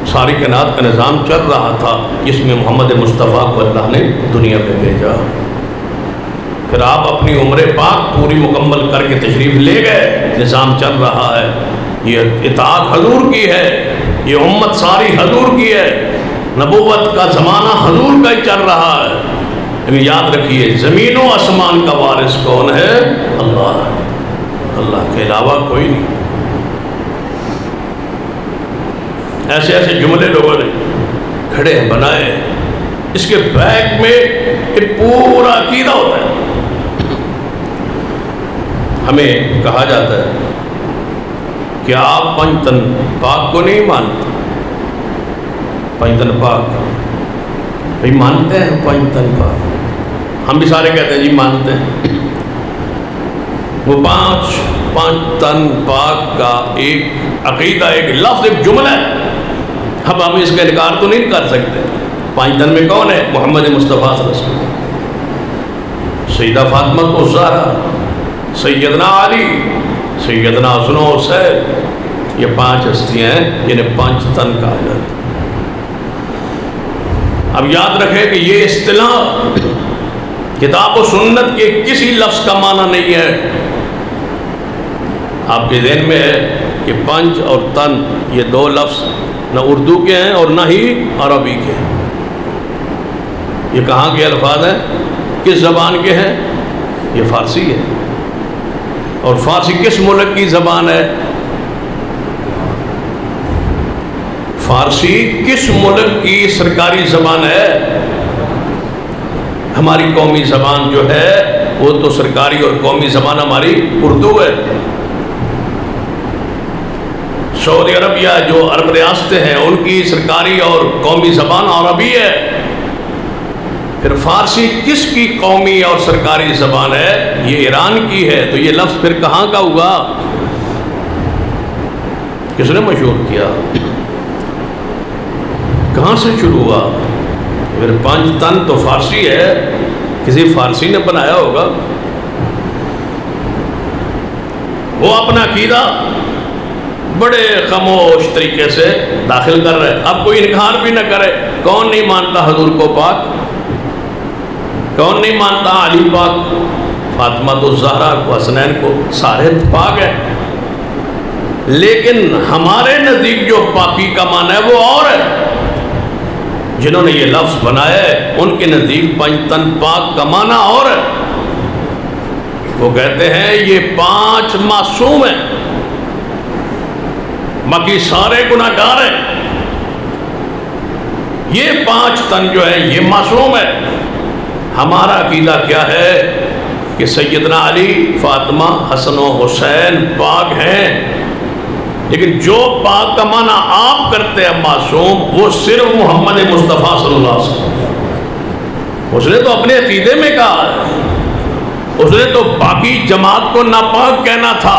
ساری کائنات کا نظام چل رہا تھا جس میں محمد مصطفیٰ کو اللہ نے دنیا میں بھیجا۔ پھر آپ اپنی عمر پاک پوری مکمل کر کے تشریف لے گئے، نظام چل رہا ہے، یہ اطاعت حضور کی ہے، یہ امت ساری حضور کی ہے، نبوت کا زمانہ حضور کا ہی چل رہا ہے۔ لیکن یاد رکھیے زمین و آسمان کا وارث کون ہے؟ اللہ، اللہ کے علاوہ کوئی نہیں۔ ایسے ایسے جملے لوگوں نے کھڑے بنائے، اس کے بیک میں ایک پورا عقیدہ ہوتا ہے۔ ہمیں کہا جاتا ہے کہ آپ پنج تن پاک کو نہیں مانتے۔ پنج تن پاک بھائی مانتے ہیں، پنج تن پاک ہم بھی سارے کہتے ہیں جی مانتے ہیں۔ وہ پانچ تن پاک کا ایک عقیدہ، ایک لفظ، ایک جملہ ہے۔ اب ہم اس کا انکار تو نہیں کر سکتے۔ پانچ تن میں کون ہے؟ محمد مصطفیٰ صلی اللہ علیہ وسلم، سیدہ فاطمہ الزہرا، سیدنا علی، سیدنا حسن و حسین، یہ پانچ ہستیاں ہیں جنہیں پانچ تن کہا جاتا ہے۔ اب یاد رکھیں کہ یہ اصطلاح کتاب و سنت کے کسی لفظ کا معنی نہیں ہے۔ آپ کے ذہن میں ہے کہ پنج اور تن یہ دو لفظ نہ اردو کے ہیں اور نہ ہی عربی کے ہیں۔ یہ کہاں کے الفاظ ہیں؟ کس زبان کے ہیں؟ یہ فارسی ہے۔ اور فارسی کس ملک کی زبان ہے؟ فارسی کس ملک کی سرکاری زبان ہے؟ ہماری قومی زبان جو ہے وہ تو سرکاری اور قومی زبان ہماری اردو ہے۔ سعودی عربیہ جو عرب ریاستیں ہیں ان کی سرکاری اور قومی زبان عربی ہے۔ پھر فارسی کس کی قومی اور سرکاری زبان ہے؟ یہ ایران کی ہے۔ تو یہ لفظ پھر کہاں کا ہوا؟ کس نے مشہور کیا؟ کہاں سے شروع ہوا؟ پھر پانچ تن تو فارسی ہے، کسی فارسی نے بنایا ہوگا۔ وہ اپنا عقیدہ بڑے خاموش طریقے سے داخل کر رہے۔ اب کوئی انکار بھی نہ کرے، کون نہیں مانتا حضور کو پاک؟ کون نہیں مانتا علی پاک، فاطمہ الزہرا کو، حسنین کو؟ سارے پاک ہیں، لیکن ہمارے نزدیک جو پاکی کا معنی ہے وہ اور ہے۔ جنہوں نے یہ لفظ بنایا ہے ان کے نزدیک پنج تن پاک کا معنی اور ہے۔ وہ کہتے ہیں یہ پانچ معصوم ہیں، باقی سارے گناہگار ہیں۔ یہ پانچ تن جو ہے یہ معصوم ہے۔ ہمارا عقیدہ کیا ہے کہ سیدنا علی، فاطمہ، حسن و حسین پاک ہیں، لیکن جو پاک کا معنی آپ کرتے ہیں معصوم، وہ صرف محمد مصطفیٰ صلی اللہ علیہ وسلم۔ اس نے تو اپنے عقیدے میں کہا ہے، اس نے تو باقی جماعت کو ناپاک کہنا تھا۔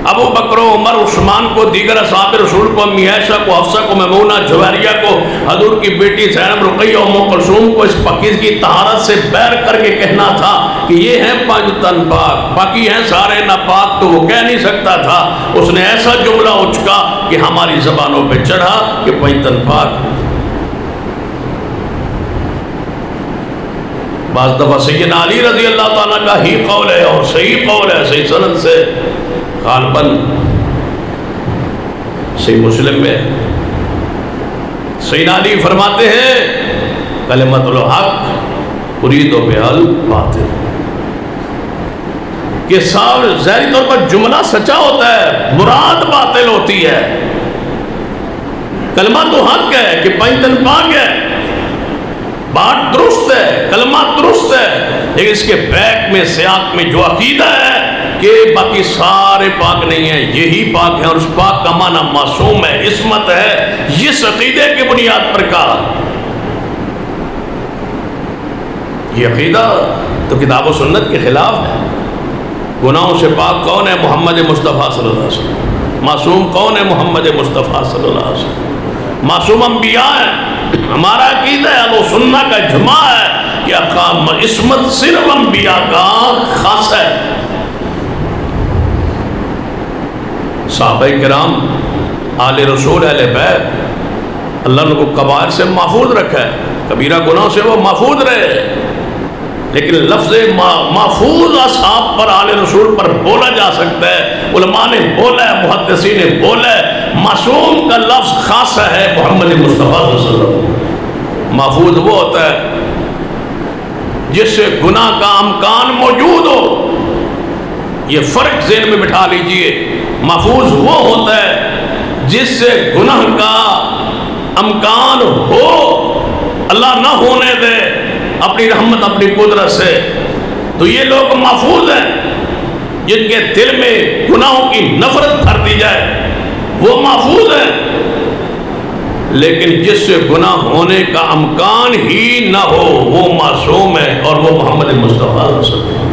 ابو بکر و عمر، عثمان کو، دیگر اصحاب رسول کو، امی عائشہ کو، حفصہ کو، میمونہ، جویریہ کو، حضور کی بیٹی زینب، رقیہ، ام کلثوم کو اس پاکیزگی طہارت سے بیر کر کے کہنا تھا کہ یہ ہیں پانچ تن پاک، باقی ہیں سارے ناپاک۔ تو وہ کہہ نہیں سکتا تھا، اس نے ایسا جملہ اچکا کہ ہماری زبانوں پہ چڑھا کہ پانچ تن پاک۔ بعض دفعہ سیدنا علی رضی اللہ تعالیٰ کا ہی قول ہے اور صحیح قول ہے، صحیح سند سے، غالباً صحیح مسلم میں سیدنا علی فرماتے ہیں کلمۃ الحق ارید بہا الباطل، کہ صاحب ظاہری طور پر جملہ سچا ہوتا ہے، مراد باطل ہوتی ہے۔ کلمہ تو حق ہے کہ پنج تن پاک ہے، بات درست ہے، کلمہ درست ہے، لیکن اس کے بیک میں سیاق میں جو عقیدہ ہے کہ باقی سارے پاک نہیں ہیں، یہی پاک ہیں، اور اس پاک کا معنی معصوم ہے، عصمت ہے، اس عقیدے کی بنیاد پر کہا۔ یہ عقیدہ تو کتاب و سنت کے خلاف ہے۔ گناہوں سے پاک کون ہے؟ محمد مصطفیٰ صلی اللہ علیہ وسلم۔ معصوم کون ہے؟ محمد مصطفیٰ صلی اللہ علیہ وسلم۔ معصوم انبیاء ہیں۔ ہمارا عقیدہ ہے وہ سنت کا اجماع ہے کہ عصمت صرف انبیاء کا خاص ہے۔ صحابہ کرام آل رسول اہل بیت اللہ نے کو کبائر سے محفوظ رکھا ہے، کبیرہ گناہوں سے وہ محفوظ رہے، لیکن لفظ محفوظ اصحاب پر آل رسول پر بولا جا سکتا ہے، علماء نے بولا ہے، محدثین نے بولا ہے۔ معصوم کا لفظ خاصہ ہے محمد مصطفیٰ صلی اللہ علیہ وسلم۔ محفوظ وہ ہوتا ہے جس سے گناہ کا امکان موجود ہو، یہ فرق ذہن میں بٹھا لیجئے۔ محفوظ وہ ہوتا ہے جس سے گناہ کا امکان ہو، اللہ نہ ہونے دے اپنی رحمت اپنی قدرت سے، تو یہ لوگ محفوظ ہیں۔ جن کے دل میں گناہوں کی نفرت بھر دی جائے وہ محفوظ ہیں، لیکن جس سے گناہ ہونے کا امکان ہی نہ ہو وہ معصوم ہے، اور وہ محمد مصطفیٰ صلی اللہ علیہ وسلم۔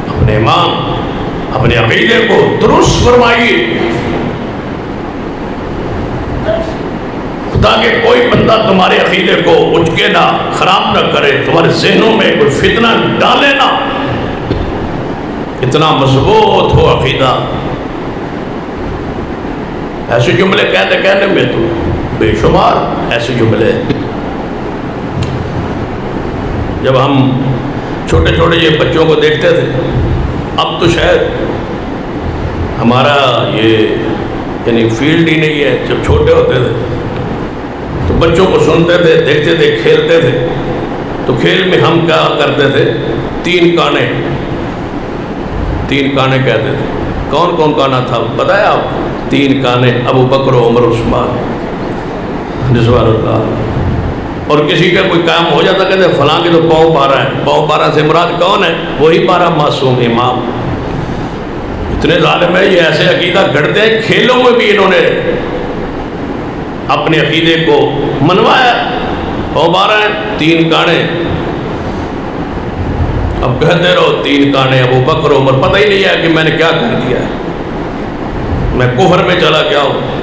اپنے امام اپنے عقیدے کو درست فرمائیے تاکہ کوئی بندہ تمہارے عقیدے کو اچکے نہ، خراب نہ کرے، تمہارے ذہنوں میں کوئی فتنہ ڈالے نہ۔ اتنا مضبوط ہو عقیدہ۔ ایسے جملے کہنے میں تو بے شمار ایسے جملے، جب ہم چھوٹے چھوٹے یہ بچوں کو دیکھتے تھے، اب تو شاید ہمارا یہ یعنی فیلڈ ہی نہیں ہے، جب چھوٹے ہوتے تھے تو بچوں کو سنتے تھے، دیکھتے تھے، کھیلتے تھے، تو کھیل میں ہم کیا کرتے تھے، تین کانے کہتے تھے۔ کون کون کانا تھا بتایا آپ؟ تین کانے، ابو بکر عمر عثمان رضوان اللہ۔ اور کسی کا کوئی کام ہو جاتا کہتے فلاں کے تو پاؤں پارا ہے، پاؤں پارا سے مراد کون ہے؟ وہی پارا معصوم امام۔ اتنے ظالم ہے، یہ ایسے عقیدہ گھڑتے ہیں، کھیلوں میں بھی انہوں نے اپنے عقیدے کو منوایا۔ پاؤں پارا ہے، تین کانے، اب کہتے رہو تین کانے ابو بکر عمر، پتہ ہی نہیں ہے کہ میں نے کیا کر دیا ہے، میں کفر میں چلا گیا ہوں۔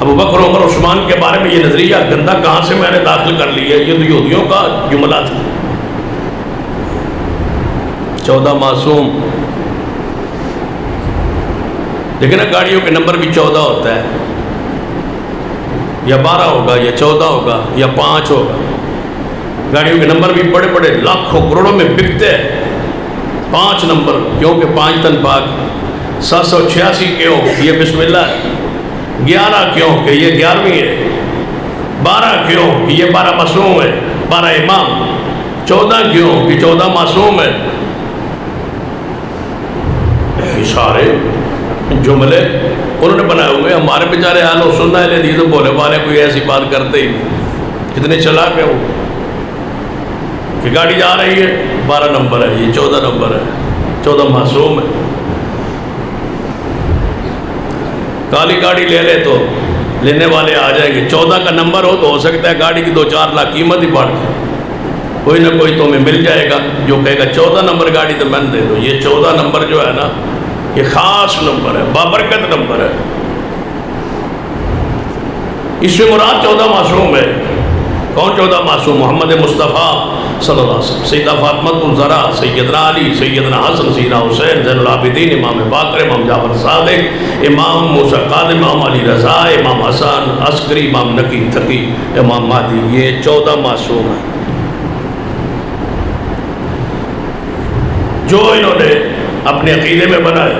ابو بکر عمر عثمان کے بارے میں یہ نظریہ گندہ کہاں سے میں نے داخل کر لیا؟ یہ تو یہودیوں کا جملہ تھا۔ 14 معصوم، لیکن گاڑیوں کے نمبر بھی 14 ہوتا ہے، یا 12 ہوگا یا 14 ہوگا یا 5 ہوگا۔ گاڑیوں کے نمبر بھی بڑے بڑے لاکھوں کروڑوں میں بکتے ہیں۔ 5 نمبر کیونکہ 5 تن پاک، 786 کیوں یہ بسم اللہ ہے، 11 کیوں کہ یہ 11ویں ہے، 12 کیوں کہ یہ 12 معصوم ہے، 12 امام، 14 کیوں کہ 14 معصوم ہے۔ سارے جملے انہوں نے بنائے ہوئے، ہمارے بیچارے اہل سنت اہل حدیث بولے والے کوئی ایسی بات کرتے ہی نہیں۔ کتنے چلاک ہیں وہ کہ گاڑی جا رہی ہے 12 نمبر ہے، یہ 14 نمبر ہے، 14 معصوم ہے۔ کالی گاڑی لے لے تو لینے والے آ جائیں گے، 14 کا نمبر ہو تو ہو سکتا ہے گاڑی کی 2-4 لاکھ قیمت ہی بڑھ جائے، کوئی نہ کوئی تمہیں مل جائے گا جو کہے گا 14 نمبر گاڑی تو میں دے دو۔ یہ 14 نمبر جو ہے نا یہ خاص نمبر ہے، بابرکت نمبر ہے، اس سے مراد 14 معصوم ہے۔ کون 14 معصوم؟ محمد مصطفیٰ صلی اللہ علیہ وسلم، سیدہ فاطمہ الزہرا، سیدنا علی، سیدنا حسن، سیدنا حسین، زین العابدین، امام باقر، امام جعفر صادق، امام موسیٰ قادم، امام علی رضا، امام حسن عسکری، امام نقی تقی، امام مہدی، یہ 14 معصوم ہیں جو انہوں نے اپنے عقیدے میں بنائے۔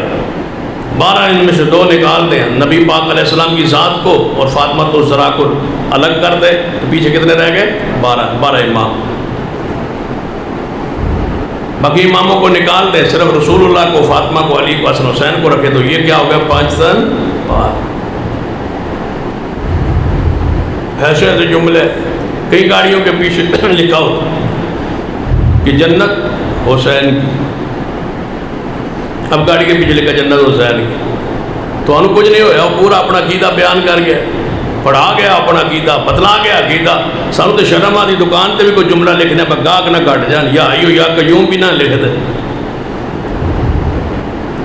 12 ان میں سے 2 نکال دیں، نبی پاک علیہ السلام کی ذات کو اور فاطمہ الزہرا کو الگ کر دیں تو پیچھے کتنے رہ گئے؟ 12 امام۔ باقی اماموں کو نکال دیں، صرف رسول اللہ کو، فاطمہ کو، علی کو، حسن حسین کو رکھے تو یہ کیا ہو گیا؟ 5 تن 5۔ ایسے ایسے جملے کئی گاڑیوں کے پیچھے لکھا ہوتا کہ جنت حسین کی، اب گاڑی کے پیچھے لکھا جنت حسین کی، تو انہوں کچھ نہیں ہویا، وہ پورا اپنا عقیدہ بیان کر گیا، پڑھا گیا اپنا عقیدہ، بتلا گیا عقیدہ۔ سانو تو شرم آتی دکان تے بھی کوئی جملہ لکھنے پر گاہک نہ گھٹ جان، یا ایو یا قیوم بھی نہ لکھ دے،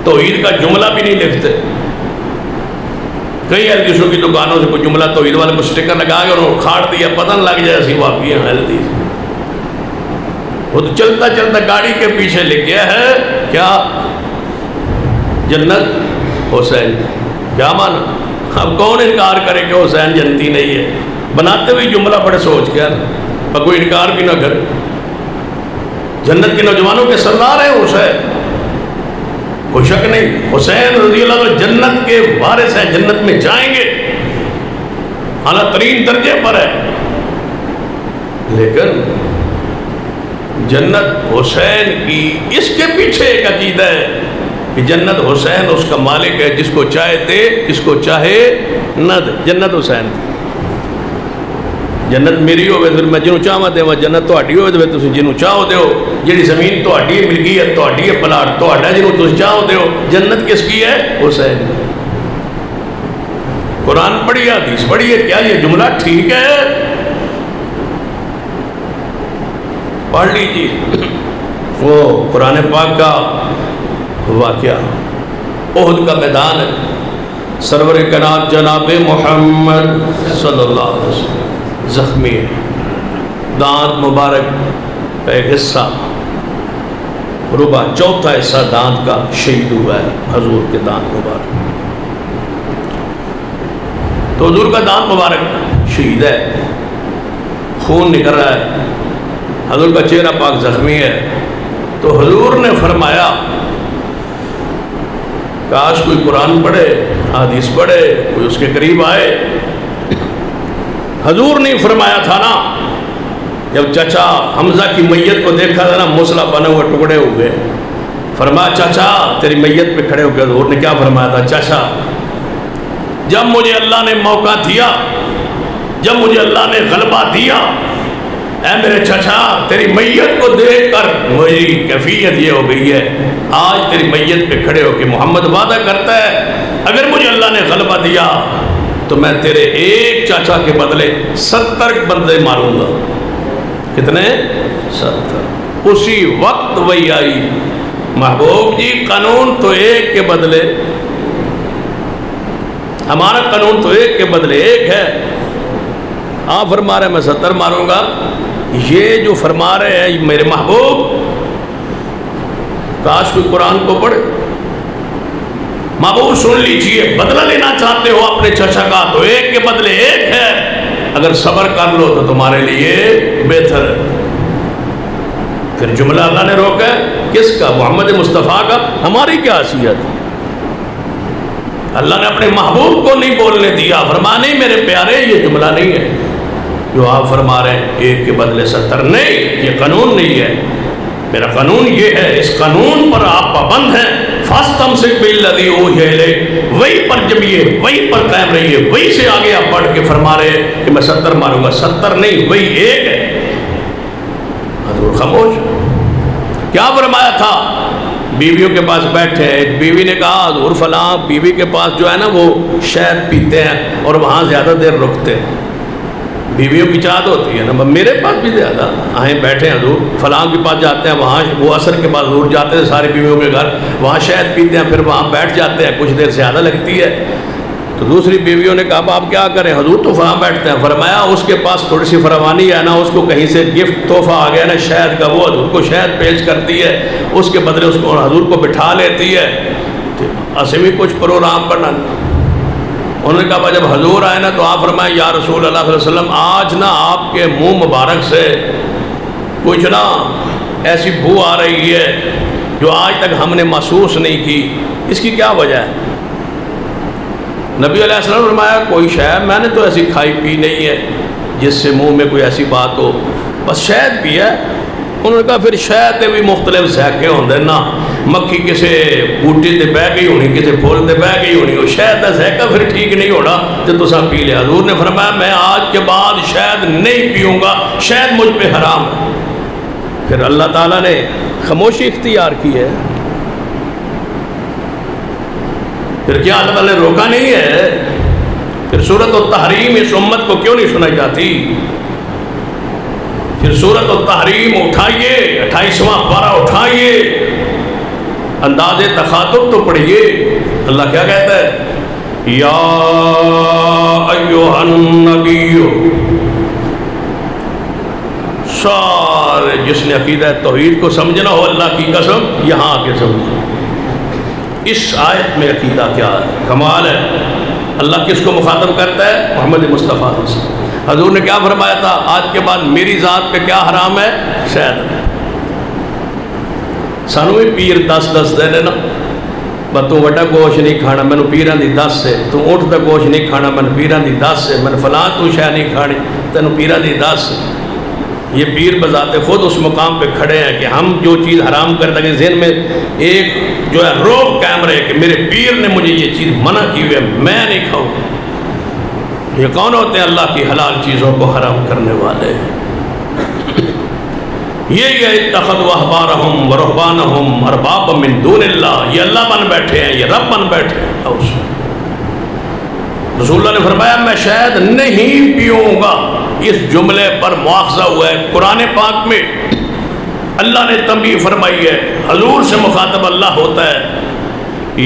توحید کا جملہ بھی نہیں لکھتے۔ کئی حدیثوں کی دکانوں سے کوئی جملہ توحید والے کو سٹکر لگا کے انہوں نے کھاڑ دیا، پتہ نہ لگ جائے ایسی واقعی ہیں حدیث۔ وہ تو چلتا چلتا گاڑی کے پیچھے لکھ گیا ہے کیا؟ جنت حسین کیا مانا؟ اب کون انکار کرے کہ حسین جنتی نہیں ہے؟ بناتے ہوئے جملہ بڑے سوچ کے پر کوئی انکار بھی نہ کرے۔ جنت کے نوجوانوں کے سردار ہیں حسین، کوئی شک نہیں، حسین رضی اللہ عنہ جنت کے وارث ہیں، جنت میں جائیں گے، اعلیٰ ترین درجے پر ہے۔ لیکن جنت حسین کی، اس کے پیچھے ایک عقیدہ ہے کہ جنت حسین اس کا مالک ہے، جس کو چاہے دے، جس کو چاہے نہ دے۔ جنت حسین، جنت میری ہوئے پھر میں جنوں چاہواں دے، جنت تہاڈی ہوئے تو تسی جنوں چاہو دیو، جیڑی زمین تہاڈی ہے، ملکیت تہاڈی ہے، پلاٹ تہاڈا جنوں تسی چاہو دیو۔ جنت کس کی ہے؟ حسین۔ قرآن پڑھیے، حدیث پڑھیے، کیا یہ جملہ ٹھیک ہے؟ پڑھ لیجیے وہ قرآن پاک کا واقعہ، احد کا میدان ہے، سرور کائنات جناب محمد صلی اللہ علیہ وسلم زخمی ہے، دانت مبارک کا ایک حصہ، ربع چوتھا حصہ دانت کا شہید ہوا ہے حضور کے دانت مبارک۔ تو حضور کا دانت مبارک شہید ہے، خون نکل رہا ہے، حضور کا چہرہ پاک زخمی ہے۔ تو حضور نے فرمایا کاش کوئی قرآن پڑھے، حدیث پڑھے، کوئی اس کے قریب آئے۔ حضور نے فرمایا تھا نا، جب چچا حمزہ کی میت کو دیکھا تھا نا، مسلح بنے ہوئے ٹکڑے ہو گئے، فرمایا چچا تیری میت پہ کھڑے ہو گئے۔ حضور نے کیا فرمایا تھا؟ چچا جب مجھے اللہ نے موقع دیا، جب مجھے اللہ نے غلبہ دیا، اے میرے چچا تیری میت کو دیکھ کر میری کیفیت یہ ہو گئی ہے، آج تیری میت پہ کھڑے ہو کے محمد وعدہ کرتا ہے اگر مجھے اللہ نے غلبہ دیا تو میں تیرے ایک چاچا کے بدلے 70 بندے ماروں گا۔ کتنے؟ 70۔ اسی وقت وہی آئی، محبوب جی قانون تو ایک کے بدلے، ہمارا قانون تو ایک کے بدلے ایک ہے، آپ فرما رہے ہیں میں 70 ماروں گا۔ یہ جو فرما رہے ہیں میرے محبوب، کاش کوئی قرآن کو پڑھے۔ محبوب سن لیجئے، بدلہ لینا چاہتے ہو اپنے چچا کا تو ایک کے بدلے ایک ہے، اگر صبر کر لو تو تمہارے لیے بہتر ہے۔ پھر جملہ اللہ نے روکا ہے، کس کا؟ محمد مصطفیٰ کا۔ ہماری کیا حیثیت؟ اللہ نے اپنے محبوب کو نہیں بولنے دیا، فرمانے میرے پیارے یہ جملہ نہیں ہے جو آپ فرما رہے ہیں ایک کے بدلے 70، نہیں، یہ قانون نہیں ہے، میرا قانون یہ ہے، اس قانون پر آپ پابند ہیں۔ فَاسْتَمْسِكْ بِالَّذِي أُوحِيَ إِلَيْكَ، وہی پر جمیے، وہی پر قائم رہیے، وہی سے آگے آپ پڑھ کے فرما رہے ہیں کہ میں 70 ماروں گا۔ 70 نہیں، وہی ایک ہے۔ حضور خاموش۔ کیا فرمایا تھا؟ بیویوں کے پاس بیٹھے، ایک بیوی نے کہا حضور فلاں بیوی کے پاس جو ہے نا وہ شہد پیتے ہیں اور وہاں زیادہ دیر رکتے ہیں، بیویوں کی چاہت ہوتی ہے نا، میرے پاس بھی زیادہ آئیں بیٹھے ہیں حضور فلاں کے پاس جاتے ہیں، وہاں وہ عصر کے بعد حضور جاتے ہیں ساری بیویوں کے گھر، وہاں شہد پیتے ہیں، پھر وہاں بیٹھ جاتے ہیں، کچھ دیر زیادہ لگتی ہے۔ تو دوسری بیویوں نے کہا آپ کیا کریں حضور؟ تو وہاں بیٹھتے ہیں۔ فرمایا اس کے پاس تھوڑی سی فراوانی ہے نا، اس کو کہیں سے گفٹ تحفہ آ گیا نا شہد کا، وہ حضور کو شہد پیش کرتی ہے، اس کے بدلے اس کو حضور کو بٹھا لیتی ہے، اسے بھی کچھ پروگرام کرنا۔ انہوں نے کہا جب حضور آئے نا تو آپ فرمائے یا رسول اللہ صلی اللہ علیہ وسلم آج نا آپ کے منہ مبارک سے کچھ نا ایسی بو آ رہی ہے جو آج تک ہم نے محسوس نہیں کی، اس کی کیا وجہ ہے؟ نبی علیہ السلام نے فرمایا کوئی شہد میں نے تو ایسی کھائی پی نہیں ہے جس سے منہ میں کوئی ایسی بات ہو، بس شہد پیا ہے۔ انہوں نے کہا پھر شہد بھی مختلف ذائقے ہوندے نا، مکھی کسی بوٹی تے بہ گئی ہونی، کسی پھول تے بہ گئی ہونی، وہ شہد کا ذائقہ پھر ٹھیک نہیں ہونا تو تساں پی لیا۔ حضور نے فرمایا میں آج کے بعد شہد نہیں پیوں گا، شہد مجھ پہ حرام ہے۔ پھر اللہ تعالیٰ نے خاموشی اختیار کی ہے، پھر کیا اللہ تعالیٰ نے روکا نہیں ہے؟ پھر سورۃ التحریم اس امت کو کیوں نہیں سنائی جاتی؟ پھر سورۃ التحریم اٹھائیے، 28واں پارہ اٹھائیے، انداز تخاطب تو پڑھیے، اللہ کیا کہتا ہے؟ یا ایھا النبی، سارے جس نے عقیدہ توحید کو سمجھنا ہو اللہ کی قسم یہاں آ کے سمجھے، اس آیت میں عقیدہ کیا ہے، کمال ہے۔ اللہ کس کو مخاطب کرتا ہے؟ محمد مصطفیٰ سے۔ حضور نے کیا فرمایا تھا؟ آج کے بعد میری ذات پہ کیا حرام ہے؟ شہد۔ سانو بھی پیر 10 دے دینا، بس تو وڈا گوشت نہیں کھانا، میں نے پیران دی 10 سے، تو اونٹ دا گوشت نہیں کھانا، میں نے پیران دی 10 سے، میں نے فلاں تو شاید نہیں کھانی، تینوں پیران دی 10 سے۔ یہ پیر بذات خود اس مقام پہ کھڑے ہیں کہ ہم جو چیز حرام کریں، تاکہ ذہن میں ایک جو ہے روب قائم رہے کہ میرے پیر نے مجھے یہ چیز منع کی ہوئی ہے، میں نہیں کھاؤں۔ یہ کون ہوتے ہیں؟ اللہ کی حلال چیزوں کو حرام کرنے والے۔ یہ اتخذوا احبارهم ورهبانهم اربابا من دون اللہ، یہ اللہ بن بیٹھے ہیں، یہ رب بن بیٹھے ہیں۔ رسول اللہ نے فرمایا میں شاید نہیں پیوں گا۔ اس جملے پر مواخذہ ہوا ہے قرآن پاک میں، اللہ نے تنبیہ فرمائی ہے، حضور سے مخاطب اللہ ہوتا ہے،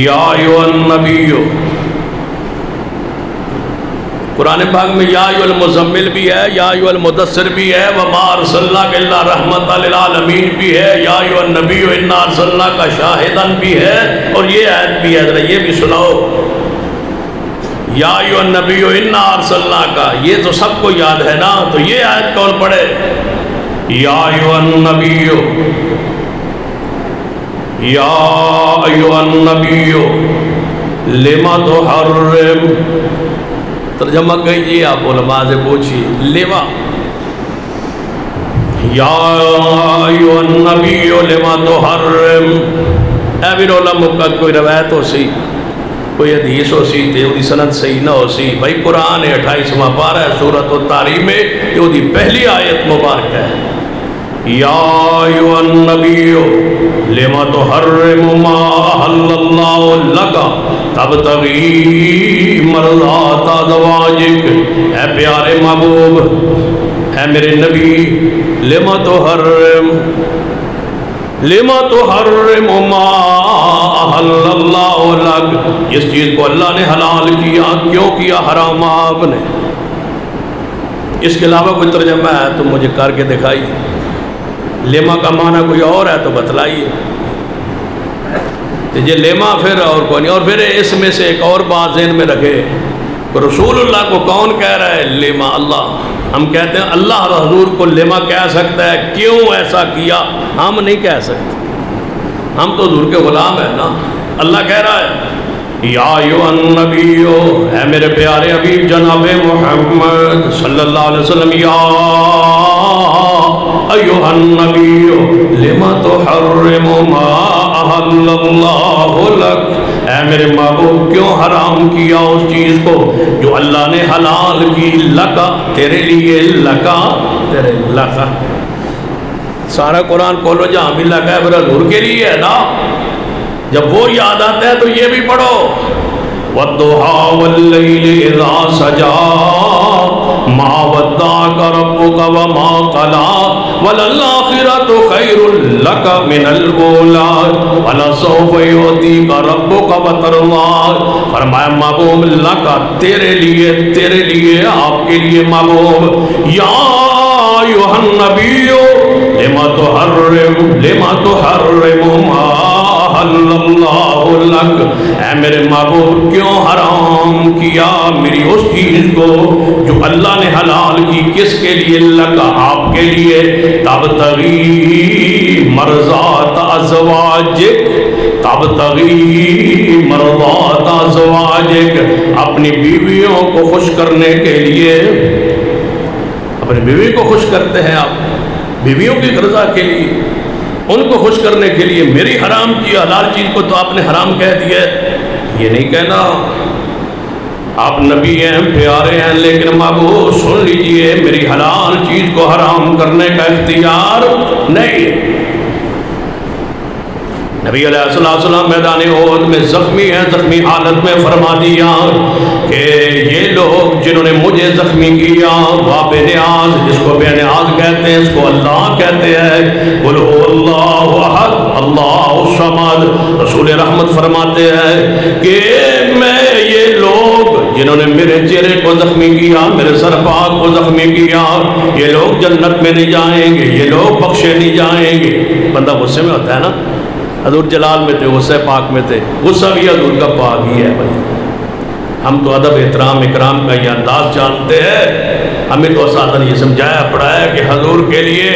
یا ایھا النبی، قرآن پاک میں یا ایھا المزمل بھی ہے، یا ایھا المدثر بھی ہے، وما ارسلناک الا رحمۃ للعالمین بھی ہے، یا ایھا النبی انا ارسلناک شاہدا بھی ہے، اور یہ آیت بھی ہے، ذرا یہ بھی سناؤ، یا ایھا النبی انا ارسلناک، یہ تو سب کو یاد ہے نا، تو یہ آیت کون پڑھے؟ یا ایھا النبی، یا ایھا النبی لما تحرم، ترجمہ کہیے آپ علماء سے پوچھیے، لیوا، یا ایھا النبی لما تحرم، اے بھی علماء کا کوئی روایت ہو سی، کوئی حدیث ہو سی تے وہ سند صحیح نہ ہو سی، بھائی قرآن 28واں پارہ ہے سورۃ التحریم میں، یہ وہ پہلی آیت مبارک ہے، یا ایھا النبی لما تحرم ما احل اللہ لک تبتغی مرضات ازواجک، اے پیارے محبوب، اے میرے نبی، لما تحرم ما احل اللہ لک، جس چیز کو اللہ نے حلال کیا، کیوں کیا حرام آپ نے؟ اس کے علاوہ کوئی ترجمہ ہے تو مجھے کر کے دکھائیے، لیما کا معنی کوئی اور ہے تو بتلائیے، یہ لیما پھر اور کوئی نہیں۔ اور پھر اس میں سے ایک اور بات ذہن میں رکھے، رسول اللہ کو کون کہہ رہا ہے لیما؟ اللہ۔ ہم کہتے ہیں اللہ حضور کو لیما کہہ سکتا ہے، کیوں ایسا کیا؟ ہم نہیں کہہ سکتے، ہم تو حضور کے غلام ہیں نا۔ اللہ کہہ رہا ہے یا ایھا النبی، اے میرے پیارے حبیب جناب محمد صلی اللہ علیہ وسلم، یا ایھا النبی لما تحرم ما احل اللہ لک، اے میرے محبوب کیوں حرام کیا اس چیز کو جو اللہ نے حلال کی، لکا تیرے لیے، لکا تیرے، لکا سارا قرآن کھولو جہاں بھی لکا ہے برا حضور کے لیے ہے نا، جب وہ یاد آتا ہے تو یہ بھی پڑھو، وَالضُّحَىٰ وَاللَّيْلِ إِذَا سَجَىٰ مَا وَدَّعَكَ رَبُّكَ وَمَا قَلَىٰ وَلَلْآخِرَةُ خَيْرٌ لَكَ مِنَ الْأُولَىٰ وَلَسَوْفَ يُعْطِيكَ رَبُّكَ فَتَرْضَىٰ۔ فرمایا محبوب لَكَ تیرے لیے آپ کے لیے محبوب، یا ایھا النبی لما تحرم ما احل اللہ لک، اے میرے محبوب کیوں حرام کیا میری اس چیز کو جو اللہ نے حلال کی، کس کے لیے؟ لکا آپ کے لیے، تبتغی مرضات ازواجک، تبتغی مرضات ازواجک، اپنی بیویوں کو خوش کرنے کے لیے، اپنی بیوی کو خوش کرتے ہیں آپ، بیویوں کی رضا کے لیے، ان کو خوش کرنے کے لیے میری حرام کی حلال چیز کو تو آپ نے حرام کہہ دیا۔ یہ نہیں کہنا آپ نبی ہیں، پیارے ہیں، لیکن محبوب سن لیجئے میری حلال چیز کو حرام کرنے کا اختیار نہیں۔ نبی علیہ السلام میدان احد میں زخمی ہیں، زخمی حالت میں فرما دیا کہ یہ لوگ جنہوں نے مجھے زخمی کیا، وہ بے نیاز، جس کو بے نیاز کہتے ہیں اس کو اللہ کہتے ہیں، قل هو اللہ احد اللہ الصمد۔ رسول رحمت فرماتے ہیں کہ میں یہ لوگ جنہوں نے میرے چہرے کو زخمی کیا، میرے سر پاک کو زخمی کیا، یہ لوگ جنت میں نہیں جائیں گے، یہ لوگ بخشے نہیں جائیں گے۔ بندہ غصے میں ہوتا ہے نا، حضور جلال میں تھے، غصہ پاک میں تھے، غصہ بھی حضور کا پاک ہی ہے بھائی۔ ہم تو ادب احترام اکرام کا یہ انداز جانتے ہیں، ہمیں تو اساتذہ نے یہ سمجھایا پڑھایا کہ حضور کے لیے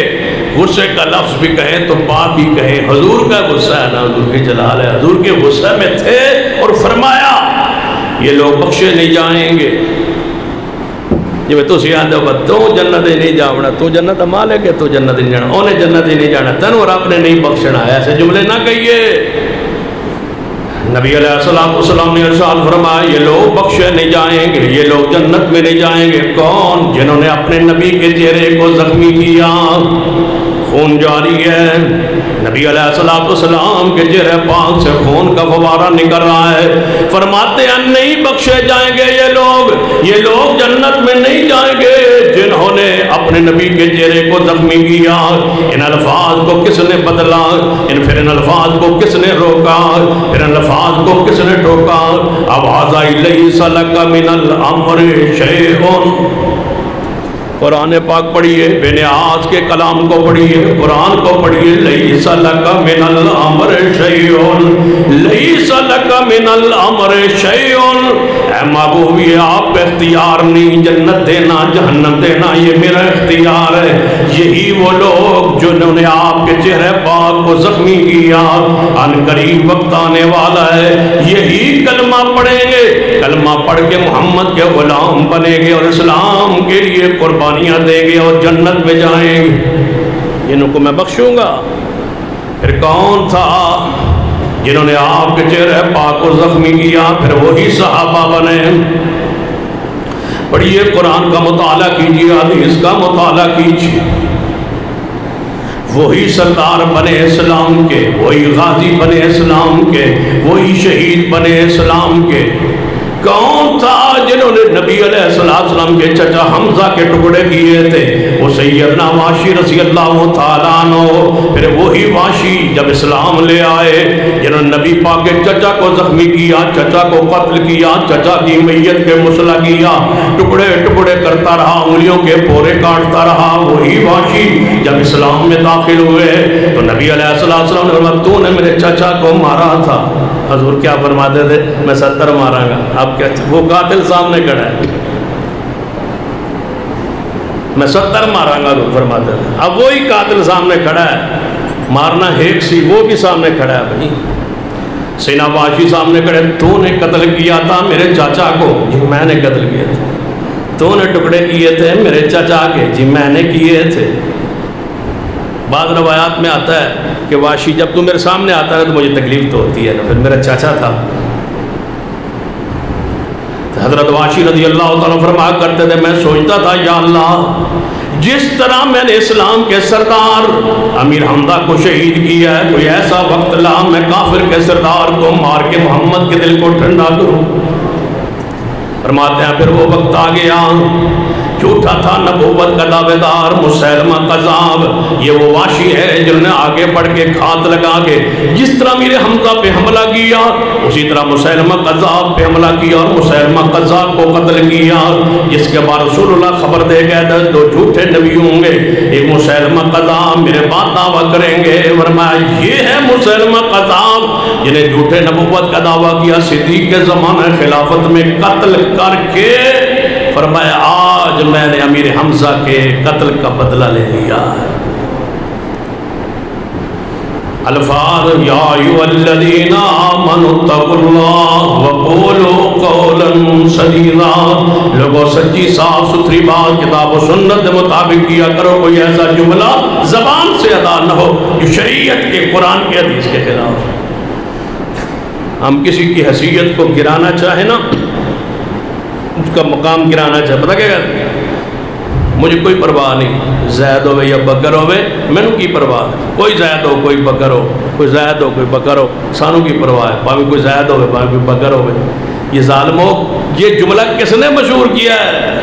غصے کا لفظ بھی کہیں تو پاک ہی کہیں۔ حضور کا غصہ ہے نا، حضور کی جلال ہے، حضور کے غصہ میں تھے اور فرمایا یہ لوگ بخشے نہیں جائیں گے۔ جی تو سیاح دو تو جنت نہیں جانا، تو جنت مالک ہے، تو جنت نہیں جانا، انہیں جنت ہی نہیں جانا، تینوں رب نے نہیں بخشنا۔ ایسے جملے نہ کہیے۔ نبی علیہ السلام نے ارشاد فرمایا یہ لوگ بخشے نہیں جائیں گے، یہ لوگ جنت میں نہیں جائیں گے۔ کون؟ جنہوں نے اپنے نبی کے چہرے کو زخمی کیا، خون جاری ہے، نبی علیہ السلام کے چہرے پاک سے خون کا فوارہ نکل رہا ہے۔ فرماتے ہیں نہیں بخشے جائیں گے یہ لوگ جنت میں نہیں جائیں گے جنہوں نے اپنے نبی کے چہرے کو زخمی کیا۔ ان الفاظ کو کس نے بدلا؟ پھر ان الفاظ کو کس نے روکا؟ پھر ان الفاظ کو کس نے ٹوکا؟ اب لیس لک من الامر شیء۔ قرآن پاک پڑھیے، بے نیاز کے کلام کو پڑھیے، قرآن کو پڑھیے۔ لیس لک من الامر شیء، لیس لک من الامر شیء۔ اے محبوب یہ آپ کا اختیار نہیں، جنت دینا جہنم دینا یہ میرا اختیار ہے۔ یہی وہ لوگ جنہوں نے آپ کے چہرے پاک کو زخمی کیا، ان قریب وقت آنے والا ہے یہی کلمہ پڑھیں گے، کلمہ پڑھ کے محمد کے غلام بنیں گے اور اسلام کے لیے قربانیاں دیں گے اور جنت میں جائیں گے۔ انہوں کو میں بخشوں گا۔ پھر کون تھا جنہوں نے آپ کے چہرے پاک کو زخمی کیا؟ پھر وہی صحابہ بنے۔ پڑھیے، قرآن کا مطالعہ کیجیے، حدیث کا مطالعہ کیجیے۔ وہی سردار بنے اسلام کے، وہی غازی بنے اسلام کے، وہی شہید بنے اسلام کے۔ کون تھا جنہوں نے نبی علیہ السلام کے چچا حمزہ کے ٹکڑے کیے تھے؟ وہ سیدنا واشی رضی اللہ تعالیٰ عنہ۔ پھر وہی واشی جب اسلام لے آئے جنہوں نے نبی پاک کے چچا کو زخمی کیا، چچا کو قتل کیا، چچا کی میت کے مسلح کیا، ٹکڑے ٹکڑے کرتا رہا، انگلیوں کے پورے کاٹتا رہا۔ وہی واشی جب اسلام میں داخل ہوئے تو نبی علیہ السلام نے فرمایا تو نے میرے چچا کو مارا تھا۔ حضور کیا فرماتے تھے؟ میں 70 مارا گا۔ اب کیا وہ قاتل سامنے کھڑا ہے، میں 70 مارا گا حضور فرماتے تھے۔ اب وہی قاتل سامنے کھڑا ہے، مارنا ایک سی، وہ بھی سامنے کھڑا ہے بھائی۔ سینا واشی سامنے کھڑے، تو نے قتل کیا تھا میرے چاچا کو؟ جی میں نے قتل کیا تھا۔ تو نے ٹکڑے کیے تھے میرے چاچا کے؟ جی میں نے کیے تھے۔ بعض روایات میں آتا ہے کہ واشی جب تو میرے سامنے آتا ہے تو مجھے تکلیف تو ہوتی ہے نا، پھر میرا چاچا تھا۔ حضرت واشی رضی اللہ تعالیٰ فرمایا کرتے تھے میں سوچتا تھا یا اللہ جس طرح میں نے اسلام کے سردار امیر حمزہ کو شہید کیا ہے، کوئی ایسا وقت لا میں کافر کے سردار کو مار کے محمد کے دل کو ٹھنڈا کروں۔ فرماتے ہیں پھر وہ وقت آ گیا، جھوٹا تھا نبوت کا دعوے دار مسیلمہ قذاب، یہ وہ واشی ہے جنہوں نے آگے بڑھ کے کھات لگا کے جس طرح میرے حمزہ پہ حملہ کیا اسی طرح مسیلمہ قذاب پہ حملہ کیا اور مسیلمہ قذاب کو قتل کیا، جس کے بعد رسول اللہ خبر دے گئے تھے دو جھوٹے نبی ہوں گے، ایک مسیلمہ قذاب میرے بعد دعویٰ کریں گے، فرمایا یہ ہے مسیلمہ قذاب جنہیں جھوٹے نبوت کا دعویٰ کیا، صدیق کے زمانہ خلافت میں قتل کر کے فرمایا آج میں نے امیر حمزہ کے قتل کا بدلہ لے لیا۔ الفاظ یا ایھا الذین آمنوا اتقوا اللہ وقولوا قولا سدیدا، لوگوں سچی صاف ستھری بات کتاب و سنت کے مطابق کیا کرو، کوئی ایسا جملہ زبان سے ادا نہ ہو جو شریعت کے قرآن کے حدیث کے خلاف۔ ہم کسی کی حیثیت کو گرانا چاہیں نا، اس کا مقام گرانا چاہے، پتہ کیا کہتے ہیں؟ مجھے کوئی پرواہ نہیں، زید ہوئے یا بکر ہوئے، میں نے کی پرواہ ہے، کوئی زید ہو کوئی بکر ہو، کوئی زید ہو کوئی بکر ہو، سانوں کی پرواہ ہے، باوی کوئی زید ہوئے باوی کوئی بکر ہوئے۔ یہ ظالموں یہ جملہ کس نے مشہور کیا ہے؟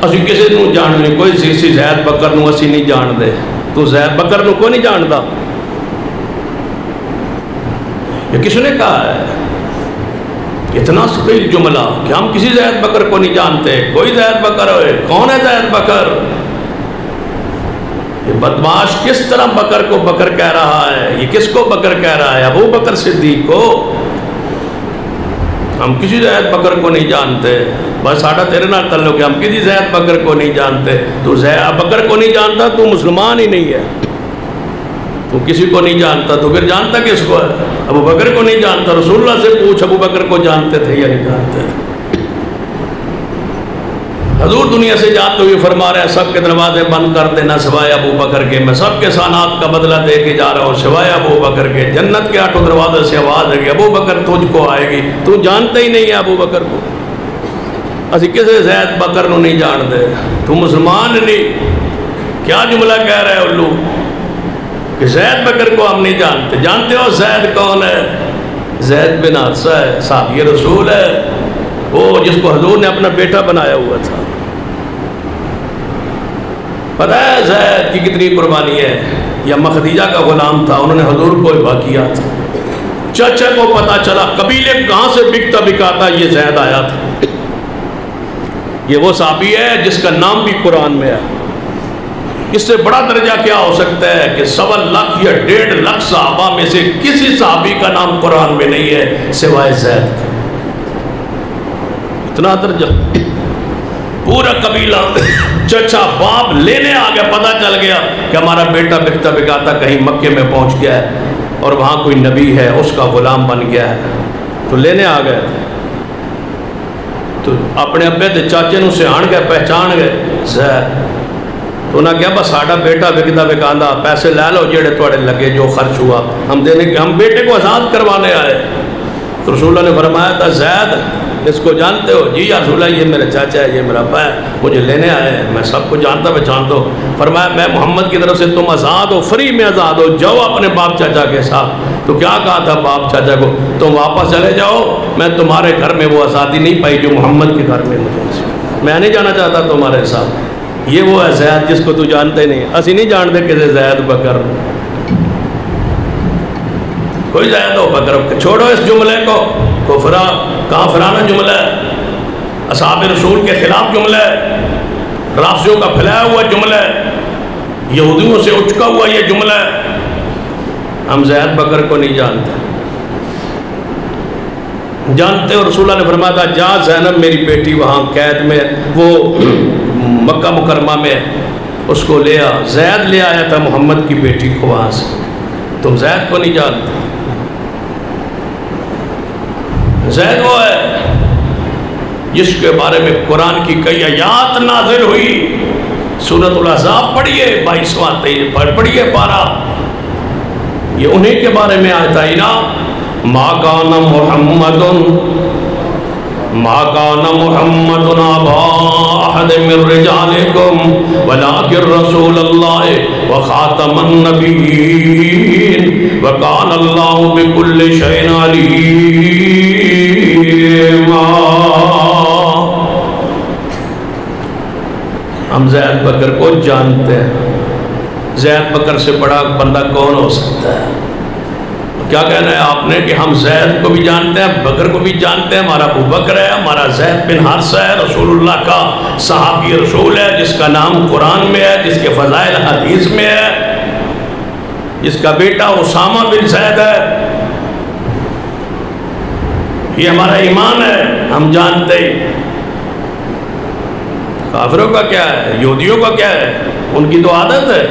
اسی کسی نو جان نہیں، کوئی سی زید بکر نو اسی نہیں جان دے، تو زید بکر نو کوئی نہیں جانتا، یہ کس نے کہا ہے؟ اتنا ثقیل جملہ کہ ہم کسی زید بکر کو نہیں جانتے، کوئی زید بکر ہوئے، کون ہے زید بکر؟ یہ بدماش کس طرح بکر کو بکر کہہ رہا ہے؟ یہ کس کو بکر کہہ رہا ہے؟ ابو بکر صدیق کو۔ ہم کسی زید بکر کو نہیں جانتے، بس ساڑھا تیرے نال تعلق ہے، ہم کسی زید بکر کو نہیں جانتے۔ تو زید بکر کو نہیں جانتا تو مسلمان ہی نہیں ہے، تو کسی کو نہیں جانتا تو پھر جانتا کس کو ہے؟ ابو بکر کو نہیں جانتا، رسول اللہ سے پوچھ ابو بکر کو جانتے تھے یا نہیں جانتے تھے؟ حضور دنیا سے جاتے ہوئے فرما رہے ہیں سب کے دروازے بند کر دینا سوائے ابو بکر کے، میں سب کے سانات کا بدلہ دے کے جا رہا ہوں سوائے ابو بکر کے۔ جنت کے 8 دروازے سے آواز ہے کہ ابو بکر تجھ کو آئے گی، تو جانتا ہی نہیں ہے ابو بکر کو۔ اسی کسے زید بکر نو نہیں جانتے، تو مسلمان نہیں۔ کیا جملہ کہہ رہے ہیں لوگ کہ زید بکر کو ہم نہیں جانتے؟ جانتے ہو زید کون ہے؟ زید بن حارثہ ہے، صحابی رسول ہے، وہ جس کو حضور نے اپنا بیٹا بنایا ہوا تھا۔ پتہ ہے زید کی کتنی قربانی ہے؟ یہ اماں خدیجہ کا غلام تھا، انہوں نے حضور کو ہبا کیا تھا۔ چچا کو پتا چلا قبیلے کہاں سے بکتا بکاتا یہ زید آیا تھا۔ یہ وہ صحابی ہے جس کا نام بھی قرآن میں ہے۔ اس سے بڑا درجہ کیا ہو سکتا ہے کہ 1.25 لاکھ یا 1.5 لاکھ صحابہ میں سے کسی صحابی کا نام قرآن میں نہیں ہے سوائے زید کا۔ اتنا درجہ، پورا قبیلہ چچا باپ لینے آ گیا، پتہ چل گیا کہ ہمارا بیٹا بکتا بکاتا کہیں مکے میں پہنچ گیا ہے اور وہاں کوئی نبی ہے، اس کا غلام بن گیا ہے، تو لینے آ گئے۔ تو اپنے ابے دے چاچے نو سیان گئے، پہچان گئے زید، تو انہاں کہا بس ساڑھا بیٹا بکتا بکاندہ، پیسے لے لو جیڑے توڑے لگے جو خرچ ہوا ہم دینے کے، ہم بیٹے کو آزاد کروانے آئے۔ تو رسول اللہ نے فرمایا تھا زید اس کو جانتے ہو؟ جی یا رسول اللہ یہ میرا چاچا ہے، یہ میرا ابا ہے، مجھے لینے آئے ہیں، میں سب کو جانتا پہچانتا ہوں۔ فرمایا میں محمد کی طرف سے تم آزاد ہو، فری میں آزاد ہو، جاؤ اپنے باپ چاچا کے ساتھ۔ تو کیا کہا تھا باپ چاچا کو؟ تم واپس چلے جاؤ، میں تمہارے گھر میں وہ آزادی نہیں پائی جو محمد کے گھر میں مجھے، میں نہیں جانا چاہتا تمہارے ساتھ۔ یہ وہ ہے زید جس کو تو جانتے نہیں، اسی نہیں جانتے کہ زید بکر، کوئی زید ہو بکر، چھوڑو اس جملے کو، کفرا کافرانہ جملہ ہے، اصحاب رسول کے خلاف جملہ ہے، رافضیوں کا پھیلایا ہوا جملہ ہے، یہودیوں سے اچکا ہوا یہ جملہ ہے۔ ہم زید بکر کو نہیں جانتے، جانتے اور رسول اللہ نے فرمایا تھا جا زینب میری بیٹی وہاں قید میں، وہ مکہ مکرمہ میں، اس کو لے آ۔ زید لے آیا تھا محمد کی بیٹی کو وہاں سے، تم زید کو نہیں جانتے۔ زید وہ ہے جس کے بارے میں قرآن کی کئی آیات نازل ہوئی، سورۃ الاحزاب پڑھیے 22واں پڑھیے پارہ، یہ انہیں کے بارے میں آیت آئی نا، ما کان محمد ابا احد من رجالکم ولکن رسول اللہ وخاتم النبیین وکان اللہ بکل شیء علیم۔ ہم زید بکر کو جانتے ہیں، زید بکر سے بڑا بندہ کون ہو سکتا ہے؟ کیا کہنا ہے آپ نے کہ ہم زید کو بھی جانتے ہیں، بکر کو بھی جانتے ہیں، ہمارا ابو بکر ہے، ہمارا زید بن حارثہ ہے، رسول اللہ کا صحابی رسول ہے، جس کا نام قرآن میں ہے، جس کے فضائل حدیث میں ہے، جس کا بیٹا اسامہ بن زید ہے، یہ ہمارا ایمان ہے، ہم جانتے ہیں۔ کافروں کا کیا ہے، یہودیوں کا کیا ہے؟ ان کی تو عادت ہے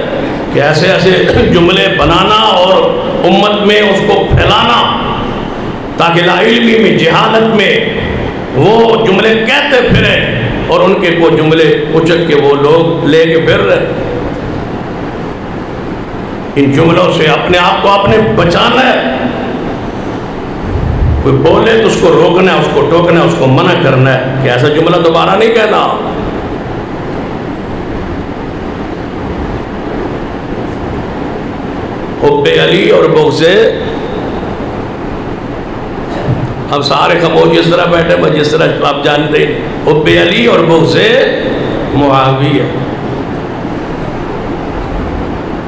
کہ ایسے ایسے جملے بنانا اور امت میں اس کو پھیلانا تاکہ لا علمی میں، جہالت میں وہ جملے کہتے پھریں اور ان کے وہ جملے اچک کے وہ لوگ لے کے پھر رہے۔ ان جملوں سے اپنے آپ کو آپ نے بچانا ہے، کوئی بولے تو اس کو روکنا ہے، اس کو ٹوکنا ہے، اس کو منع کرنا ہے کہ ایسا جملہ دوبارہ نہیں کہنا۔ حب علی اور بغض، اب سارے خاموش اس طرح بیٹھے بس جس طرح آپ جانتے ہیں، حب علی اور بغض معاویہ،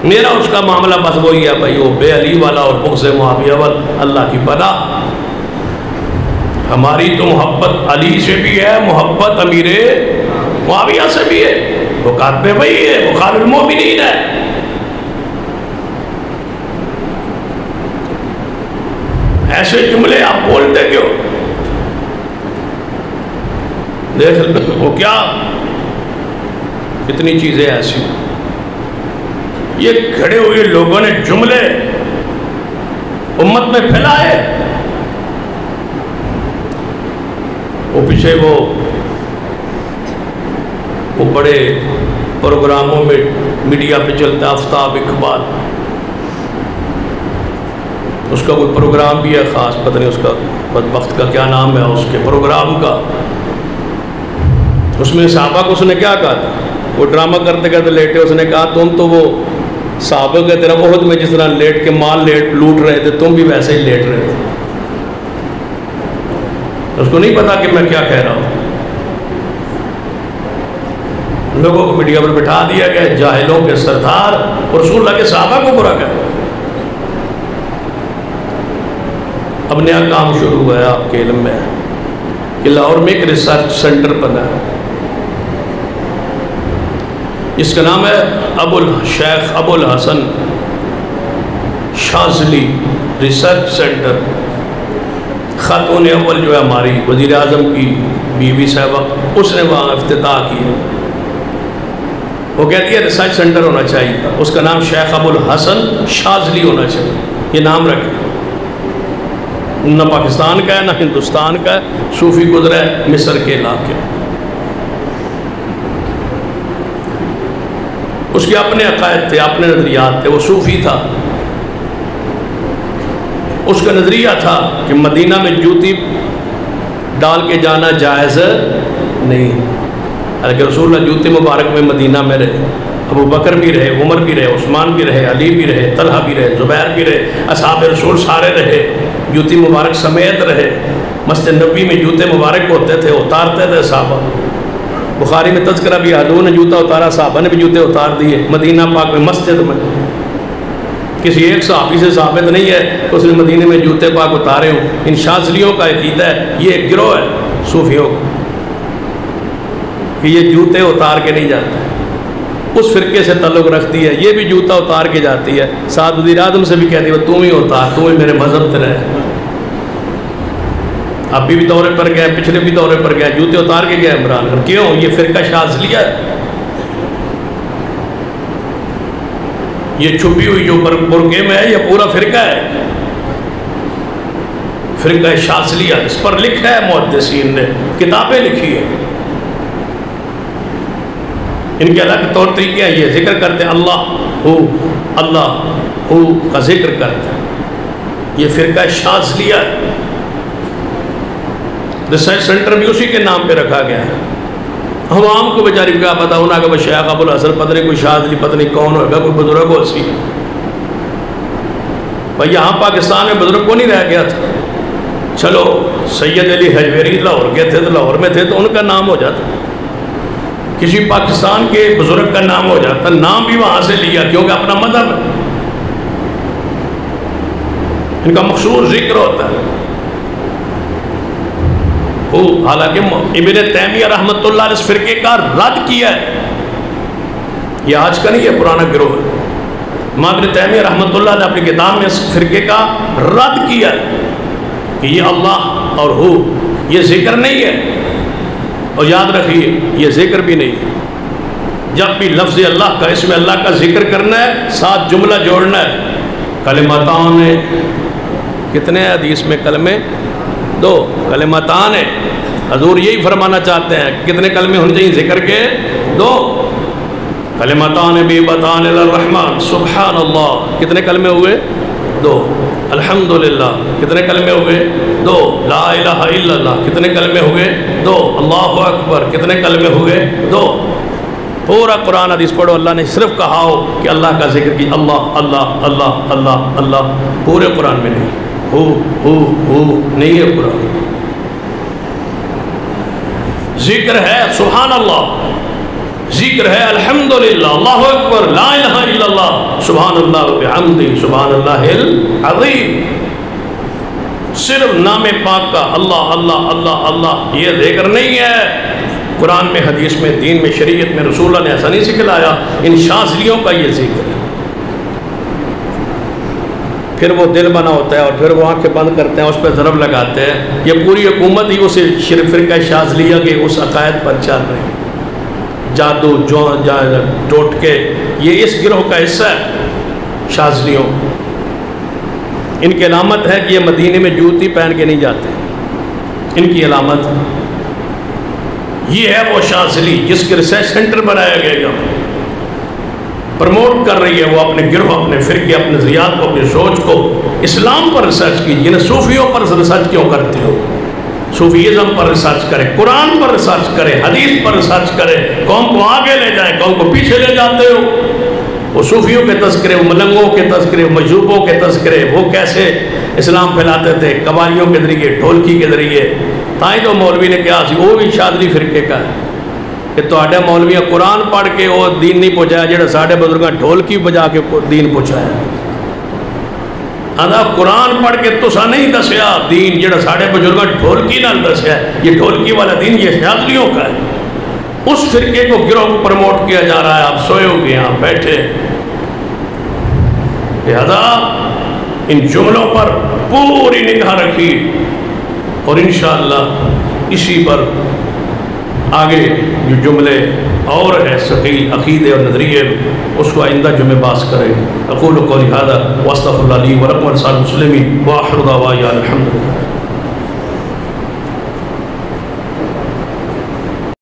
میرا اس کا معاملہ بس وہی ہے بھائی، حب علی والا اور بغض معاویہ والا، اللہ کی پناہ۔ ہماری تو محبت علی سے بھی ہے، محبت امیر معاویہ سے بھی ہے، وہ کاتب وہی ہے، وہ خالد المومنین ہے، ایسے جملے آپ بولتے کیوں؟ دیکھ وہ کیا کتنی چیزیں ایسی یہ کھڑے ہوئے لوگوں نے جملے امت میں پھیلائے. وہ پیچھے وہ بڑے پروگراموں میں میڈیا پہ چلتا آفتاب اقبال، اس کا کوئی پروگرام بھی ہے خاص، پتہ نہیں اس کا بدبخت کا کیا نام ہے اس کے پروگرام کا. اس میں صحابہ کو اس نے کیا کہا تھا؟ وہ ڈرامہ کرتے کرتے لیٹے، اس نے کہا تم تو وہ صحابہ کے طرح عہد میں جس طرح لیٹ کے مال لوٹ رہے تھے تم بھی ویسے ہی لیٹ رہے تھے. اس کو نہیں پتا کہ میں کیا کہہ رہا ہوں. لوگوں کو میڈیا پر بٹھا دیا گیا جاہلوں کے سردار اور رسول اللہ کے صحابہ کو برا کہا. اب نیا کام شروع ہوا ہے آپ کے علم میں کہ لاہور میں ایک ریسرچ سینٹر بنا ہے، اس کا نام ہے شیخ ابو الحسن شاذلی ریسرچ سینٹر. خاتون اول جو ہے ہماری وزیر اعظم کی بیوی صاحبہ، اس نے وہاں افتتاح کیا. وہ کہتی ہے ریسرچ سینٹر ہونا چاہیے، اس کا نام شیخ ابو الحسن شاذلی ہونا چاہیے. یہ نام رکھے، نہ پاکستان کا ہے نہ ہندوستان کا ہے، صوفی گزرا ہے مصر کے علاقے. اس کے اپنے عقائد تھے، اپنے نظریات تھے، وہ صوفی تھا. اس کا نظریہ تھا کہ مدینہ میں جوتی ڈال کے جانا جائز نہیں، حالانکہ رسول اللہ جوتی مبارک میں مدینہ میں رہے، ابو بکر بھی رہے، عمر بھی رہے، عثمان بھی رہے، علی بھی رہے، طلحہ بھی رہے، زبیر بھی رہے، اصحاب رسول سارے رہے، جوتی مبارک سمیت رہے. مسجد نبی میں جوتے مبارک ہوتے تھے، اتارتے تھے صحابہ. بخاری میں تذکرہ بھی حضور نے جوتا اتارا، صحابہ نے بھی جوتے اتار دیے مدینہ پاک میں مسجد میں. کسی ایک صحابی سے ثابت نہیں ہے کہ اس نے مدینے میں جوتے پاک اتارے ہوں. ان شاذلیوں کا عقیدہ ہے، یہ ایک گروہ ہے صوفیوں کا کہ یہ جوتے اتار کے نہیں جاتے. اس فرقے سے تعلق رکھتی ہے، یہ بھی جوتا اتار کے جاتی ہے. ساتھ وزیر اعظم سے بھی کہتی ہے تم ہی اتار، تم ہی میرے مذہب سے رہے. ابھی بھی دورے پر گئے، پچھلے بھی دورے پر گئے، جوتے اتار کے گئے عمران خان. کیوں؟ یہ فرقہ شاذلیہ ہے. یہ چھپی ہوئی جو برقعے میں ہے یہ پورا فرقہ ہے، فرقہ شاذلیہ. اس پر لکھا ہے محدثین نے، کتابیں لکھی ہے. ان کے الگ طور طریقے ہیں. یہ ذکر کرتے ہیں اللہ ہو کا ذکر کرتے ہیں. یہ فرقہ شاذلیہ ہے. ریسرچ سینٹر بھی اسی کے نام پہ رکھا گیا ہے. عوام کو بیچاری کیا پتا ہونا کہ شیخ ابو الحسن پتہ نہیں کوئی شاذلی پتہ نہیں کون ہوگا، کوئی بزرگ ہو سی. بھائی یہاں پاکستان میں بزرگ کو نہیں رہ گیا تھا. چلو سید علی حجویری لاہور کے تھے تو لاہور میں تھے تو ان کا نام ہو جاتا، کسی پاکستان کے بزرگ کا نام ہو جاتا. نام بھی وہاں سے لیا کیونکہ اپنا مذہب ہے، ان کا مخصوص ذکر ہوتا ہے. حالانکہ ابن تیمیہ رحمۃ اللہ علیہ اس فرقے کا رد کیا ہے. یہ آج کا نہیں ہے، پرانا گروہ ہے. ابن تیمیہ رحمۃ اللہ نے اپنی کتاب میں اس فرقے کا رد کیا ہے کہ یہ اللہ اور ہو یہ ذکر نہیں ہے. اور یاد رکھیے یہ ذکر بھی نہیں ہے. جب بھی لفظ اللہ کا، اسم اللہ کا ذکر کرنا ہے، ساتھ جملہ جوڑنا ہے. کلمتان کتنے ہیں حدیث میں؟ کلمے 2 کلمتان ہیں. حضور یہی فرمانا چاہتے ہیں کتنے کلمے ہونے چاہیے ذکر کے؟ 2 کلمتان حبیبتان الرحمن سبحان اللہ. کتنے کلمے ہوئے؟ 2. الحمدللہ کتنے کلمے ہوئے؟ 2. لا الہ الا اللہ کتنے کلمے ہوئے؟ 2. اللہ اکبر کتنے کلمے ہوئے؟ 2. پورا قرآن حدیث پڑھو، اللہ نے صرف کہا ہو کہ اللہ کا ذکر کی، اللہ اللہ اللہ اللہ اللہ. پورے قرآن میں نہیں، ہو نہیں ہے. قرآن ذکر ہے سبحان اللہ، ذکر ہے الحمدللہ، اللہ اکبر، لا الہ الا اللہ، سبحان اللہ وبحمدہ، سبحان اللہ العظیم. صرف نام پاک کا اللہ اللہ اللہ اللہ یہ ذکر نہیں ہے. قرآن میں، حدیث میں، دین میں، شریعت میں رسول اللہ نے ایسا نہیں سکھلایا. ان شاذلیوں کا یہ ذکر ہے. پھر وہ دل بنا ہوتا ہے اور پھر وہ آنکھیں بند کرتے ہیں، اس پہ ضرب لگاتے ہیں. یہ پوری حکومت ہی اسے فرقہ شاذلیہ کے اس عقائد پر چل رہی ہے. جادو ٹوٹکے یہ اس گروہ کا حصہ ہے شاذلیوں. ان کی علامت ہے کہ یہ مدینے میں جوتی پہن کے نہیں جاتے. ان کی علامت یہ ہے وہ شاذلی جس کے ریسرچ سینٹر بنایا گیا، پروموٹ کر رہی ہے وہ اپنے گروہ، اپنے فرقے، اپنے ذریات کو، اپنی سوچ کو. اسلام پر ریسرچ کیجیے نا. صوفیوں پر ریسرچ کیوں کرتے ہو؟ صوفیزم پر ریسرچ کرے، قرآن پر ریسرچ کرے، حدیث پر ریسرچ کرے. قوم کو آگے لے جائیں، قوم کو پیچھے لے جاتے ہو. وہ صوفیوں کے تذکرے، وہ ملنگوں کے تذکرے، مجذوبوں کے تذکرے، وہ کیسے اسلام پھیلاتے تھے قوالیوں کے ذریعے، ڈھولکی کے ذریعے. تائیں تو مولوی نے کہا سی وہ بھی شاذلی فرقے کا ہے کہ تواڈے مولویاں قرآن پڑھ کے وہ دین نہیں پہنچایا جڑا ساڈے بزرگاں ڈھولکی بجا کے دین پہنچایا. آدھا قرآن پڑھ کے تسا نہیں دسیا دین جڑا ساڈے بزرگاں ڈھولکی نال دسیا. یہ ڈھولکی والا دین یہ شاذلیوں کا ہے. اس فرقے کو گروہ کو پروموٹ کیا جا رہا ہے. آپ سوئے ہو گے یہاں بیٹھے. لہذا ان جملوں پر پوری نگاہ رکھی اور انشاءاللہ اسی پر آگے جو جملے اور ہے صحیح عقیدے اور نظریے اس کو آئندہ جمعہ باز کریں. اقول قولی ھذا واستغفر اللہ لی ولکم ولسائر المسلمین وآخر دعوانا الحمدللہ.